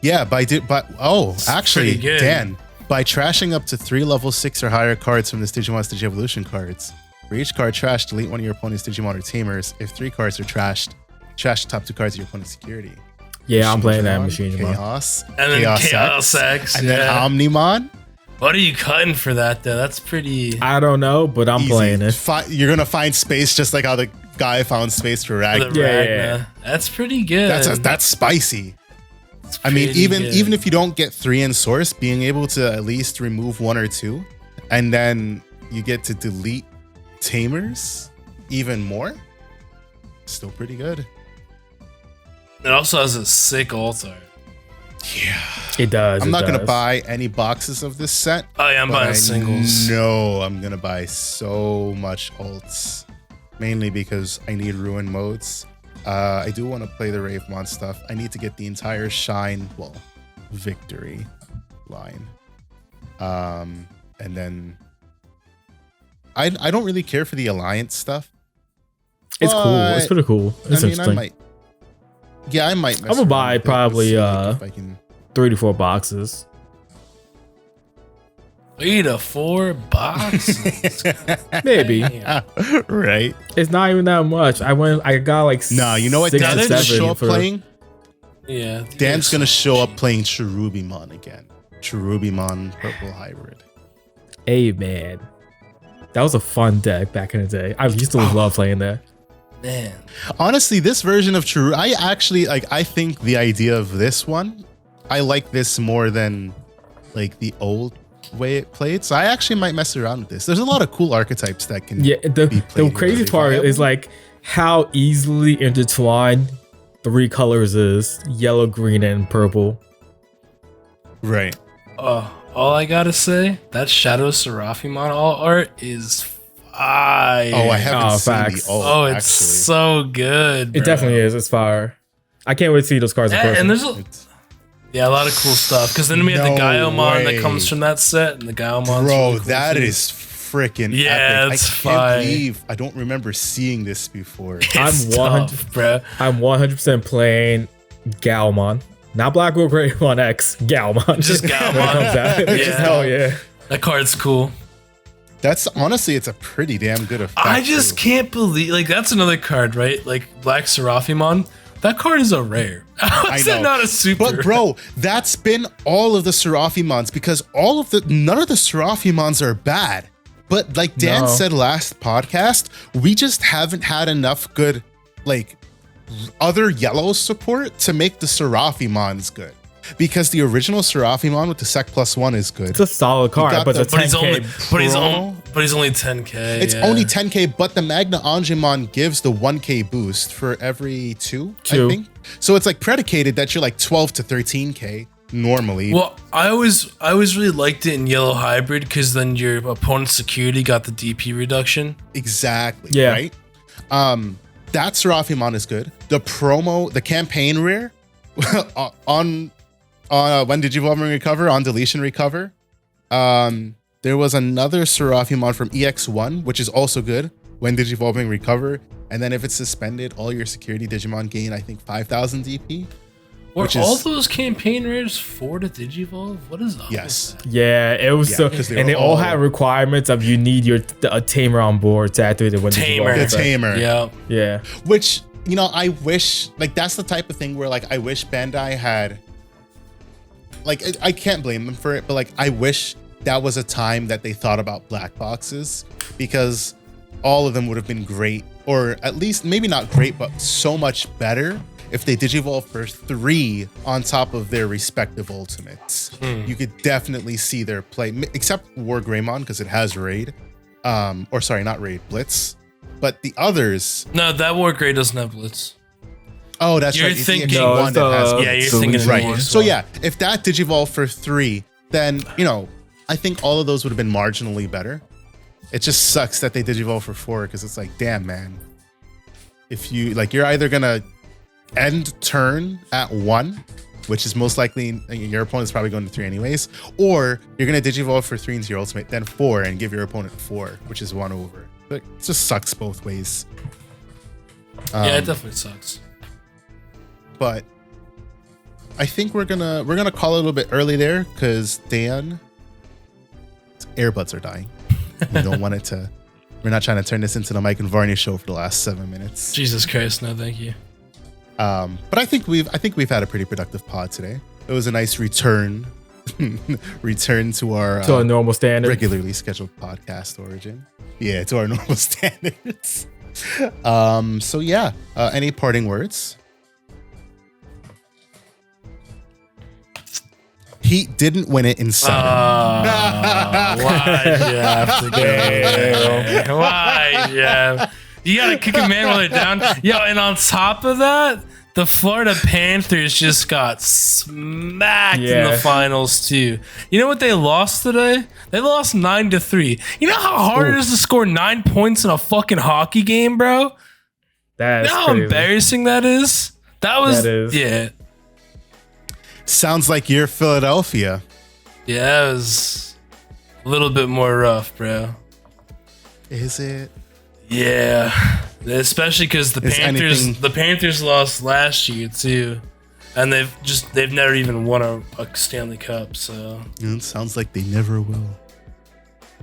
[SPEAKER 1] Yeah, actually, Dan, by trashing up to 3 level 6 or higher cards from this Digimon's Digievolution cards, for each card trashed, delete one of your opponent's Digimon or Tamers. If 3 cards are trashed, trash the top 2 cards of your opponent's security.
[SPEAKER 3] Yeah, I'm playing that Machinedramon.
[SPEAKER 1] Chaos.
[SPEAKER 2] And then Chaos X.
[SPEAKER 1] And then Omnimon.
[SPEAKER 2] What are you cutting for that, though? That's pretty...
[SPEAKER 3] I don't know, but I'm playing it.
[SPEAKER 1] You're going to find space just like how the guy found space for Ragnar.
[SPEAKER 3] Yeah.
[SPEAKER 2] That's pretty good.
[SPEAKER 1] That's spicy. I mean, even if you don't get 3 in source, being able to at least remove 1 or 2, and then you get to delete Tamers even more, still pretty good.
[SPEAKER 2] It also has a sick altar.
[SPEAKER 1] Yeah,
[SPEAKER 3] it does.
[SPEAKER 1] I'm not gonna buy any boxes of this set.
[SPEAKER 2] Oh yeah, I'm buying singles.
[SPEAKER 1] No, I'm gonna buy so much alts, mainly because I need Ruin modes. I do want to play the Ravemon stuff. I need to get the entire Shine, Victory line. And then I don't really care for the Alliance stuff.
[SPEAKER 3] It's cool. It's pretty cool. It's interesting.
[SPEAKER 1] I might. Yeah, I might.
[SPEAKER 3] I'm gonna buy probably
[SPEAKER 1] if I can
[SPEAKER 3] 3 to 4 boxes.
[SPEAKER 2] 3 to 4 boxes.
[SPEAKER 3] Maybe.
[SPEAKER 1] Right.
[SPEAKER 3] It's not even that much. I got like
[SPEAKER 1] No, you know what?
[SPEAKER 3] 6 or
[SPEAKER 1] Dan's gonna
[SPEAKER 3] 7
[SPEAKER 1] show up
[SPEAKER 3] for-
[SPEAKER 1] playing.
[SPEAKER 2] Yeah.
[SPEAKER 1] Dan's gonna show up playing Cherubimon again. Cherubimon Purple Hybrid.
[SPEAKER 3] Hey man, that was a fun deck back in the day. I used to love playing that.
[SPEAKER 2] Man.
[SPEAKER 1] Honestly, this version of Cheru, I actually like. I think the idea of this one, I like this more than like the old way it played. So I actually might mess around with this. There's a lot of cool archetypes that can.
[SPEAKER 3] Yeah, the
[SPEAKER 1] be played
[SPEAKER 3] crazy
[SPEAKER 1] really
[SPEAKER 3] part
[SPEAKER 1] viable.
[SPEAKER 3] is like how easily intertwined 3 colors is: yellow, green, and purple.
[SPEAKER 1] Right.
[SPEAKER 2] All I gotta say, that Shadow Seraphimon all art is fire.
[SPEAKER 1] Oh, I haven't seen
[SPEAKER 3] facts.
[SPEAKER 1] the old.
[SPEAKER 2] Oh, it's
[SPEAKER 1] actually.
[SPEAKER 2] so good.
[SPEAKER 3] It
[SPEAKER 2] bro.
[SPEAKER 3] definitely is. It's fire. I can't wait to see those cards in person.
[SPEAKER 2] And there's a lot of cool stuff. Because then we have
[SPEAKER 1] No
[SPEAKER 2] the Gaiomon
[SPEAKER 1] way.
[SPEAKER 2] that comes from that set, and the Gaiomon.
[SPEAKER 1] Bro, that is freaking
[SPEAKER 2] Yeah,
[SPEAKER 1] epic.
[SPEAKER 2] it's
[SPEAKER 1] I can't
[SPEAKER 2] fire.
[SPEAKER 1] believe I don't remember seeing this before.
[SPEAKER 3] I'm
[SPEAKER 2] It's
[SPEAKER 3] 100
[SPEAKER 2] tough, bro.
[SPEAKER 3] I'm 100% playing Galmon. Not Black WarGreymon X, Galmon.
[SPEAKER 2] Just
[SPEAKER 3] When it
[SPEAKER 2] Galmon.
[SPEAKER 3] comes out.
[SPEAKER 2] Yeah.
[SPEAKER 3] Just hell yeah.
[SPEAKER 2] That card's cool.
[SPEAKER 1] That's honestly, it's a pretty damn good effect.
[SPEAKER 2] I just
[SPEAKER 1] too.
[SPEAKER 2] can't believe, like, that's another card, right? Like Black Seraphimon. That card is a rare. How is that
[SPEAKER 1] know.
[SPEAKER 2] not a super?
[SPEAKER 1] But bro, that's been all of the Seraphimons because none of the Seraphimons are bad. But like Dan
[SPEAKER 3] No.
[SPEAKER 1] said last podcast, we just haven't had enough good like other yellow support to make the Seraphimons good. Because the original Seraphimon with the Sec +1 is good.
[SPEAKER 3] It's a solid card,
[SPEAKER 1] got
[SPEAKER 3] but
[SPEAKER 1] the-
[SPEAKER 3] the
[SPEAKER 2] But he's only,
[SPEAKER 3] 10K.
[SPEAKER 2] but he's only 10k.
[SPEAKER 1] It's
[SPEAKER 2] yeah.
[SPEAKER 1] only 10k, but the Magna Angemon gives the 1k boost for every two, I
[SPEAKER 3] Two.
[SPEAKER 1] think. So it's like predicated that you're like 12 to 13k normally.
[SPEAKER 2] Well, I always really liked it in Yellow Hybrid because then your opponent's security got the DP reduction.
[SPEAKER 1] Exactly.
[SPEAKER 3] Yeah.
[SPEAKER 1] Right. That Seraphimon is good. The campaign rare on when Digivolve and Recover, on Deletion Recover. There was another Seraphimon from EX1, which is also good when Digivolve and Recover. And then if it's suspended, all your security Digimon gain, I think 5,000 DP.
[SPEAKER 2] Were
[SPEAKER 1] Which
[SPEAKER 2] all
[SPEAKER 1] is-
[SPEAKER 2] those campaign rares for the Digivolve? What is up?
[SPEAKER 1] Yes.
[SPEAKER 2] with that?
[SPEAKER 3] Yeah, it was
[SPEAKER 1] Yeah,
[SPEAKER 3] so,
[SPEAKER 1] 'cause they
[SPEAKER 3] and
[SPEAKER 1] were
[SPEAKER 3] they all
[SPEAKER 1] all-
[SPEAKER 3] had requirements of you need a tamer on board to activate the Windows
[SPEAKER 2] Tamer.
[SPEAKER 1] The Tamer.
[SPEAKER 2] Yeah.
[SPEAKER 3] Yeah,
[SPEAKER 1] Which, you know, I wish, like, that's the type of thing where, like, I wish Bandai had, like, I can't blame them for it, but, like, I wish that was a time that they thought about black boxes because all of them would have been great, or at least maybe not great, but so much better if they Digivolve for 3 on top of their respective ultimates. You could definitely see their play, except WarGreymon because it has Raid, or sorry, not Raid, Blitz. But the others,
[SPEAKER 2] No, that War Grey doesn't have Blitz.
[SPEAKER 1] oh, that's
[SPEAKER 2] You're
[SPEAKER 1] right. It's
[SPEAKER 2] thinking-
[SPEAKER 1] the
[SPEAKER 3] No,
[SPEAKER 1] one
[SPEAKER 3] it's
[SPEAKER 1] that has
[SPEAKER 3] the-
[SPEAKER 2] Yeah, you're
[SPEAKER 3] So
[SPEAKER 2] thinking of
[SPEAKER 1] right.
[SPEAKER 2] War as
[SPEAKER 1] So
[SPEAKER 2] well.
[SPEAKER 1] yeah, if that Digivolve for 3, then you know, I think all of those would have been marginally better. It just sucks that they Digivolve for 4 because it's like, damn man. If you like, you're either gonna end turn at 1, which is most likely your opponent's probably going to 3 anyways, or you're gonna Digivolve for 3 into your ultimate, then 4 and give your opponent 4, which is 1 over. But it just sucks both ways.
[SPEAKER 2] Yeah, it definitely sucks.
[SPEAKER 1] But I think we're gonna call it a little bit early there because Dan, his earbuds are dying. We don't want it to. We're not trying to turn this into the Mike and Varney show for the last 7 minutes.
[SPEAKER 2] Jesus Christ, no, thank you.
[SPEAKER 1] But I think we've had a pretty productive pod today. It was a nice return to our
[SPEAKER 3] normal standard.
[SPEAKER 1] regularly scheduled podcast origin. Yeah, to our normal standards. So yeah, any parting words? Heat didn't win it in 7.
[SPEAKER 2] Why'd you have to go there? Why'd you have... You gotta kick a man while they're down. Yo, and on top of that, the Florida Panthers just got smacked in the
[SPEAKER 3] Yeah.
[SPEAKER 2] finals too. You know what they lost today? They lost 9-3. You know how hard it is to score 9 points in a fucking hockey game, bro?
[SPEAKER 3] That's
[SPEAKER 2] You know how
[SPEAKER 3] crazy.
[SPEAKER 2] embarrassing that is?
[SPEAKER 3] That is.
[SPEAKER 2] Yeah.
[SPEAKER 1] Sounds like you're Philadelphia.
[SPEAKER 2] Yeah, it was a little bit more rough, bro.
[SPEAKER 1] Is it?
[SPEAKER 2] Yeah, especially because
[SPEAKER 1] Is anything-
[SPEAKER 2] the Panthers lost last year too. And they've never even won a Stanley Cup, so
[SPEAKER 1] It sounds like they never will.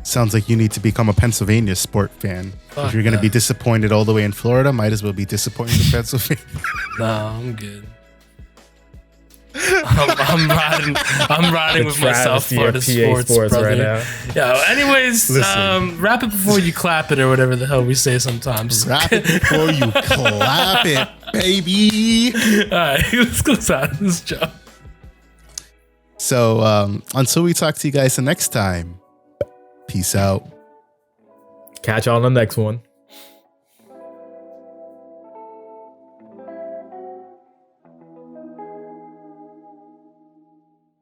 [SPEAKER 1] Sounds like you need to become a Pennsylvania sport fan. If you're going to be disappointed all the way in Florida, might as well be disappointed in Pennsylvania.
[SPEAKER 2] No, I'm good. I'm riding with myself for the sports brother. Right now. Yeah. Anyways, wrap it before you clap it, or whatever the hell we say sometimes.
[SPEAKER 1] Wrap it before you clap it, baby.
[SPEAKER 2] All right, let's go out this job.
[SPEAKER 1] So until we talk to you guys the next time, peace out.
[SPEAKER 3] Catch you on the next one.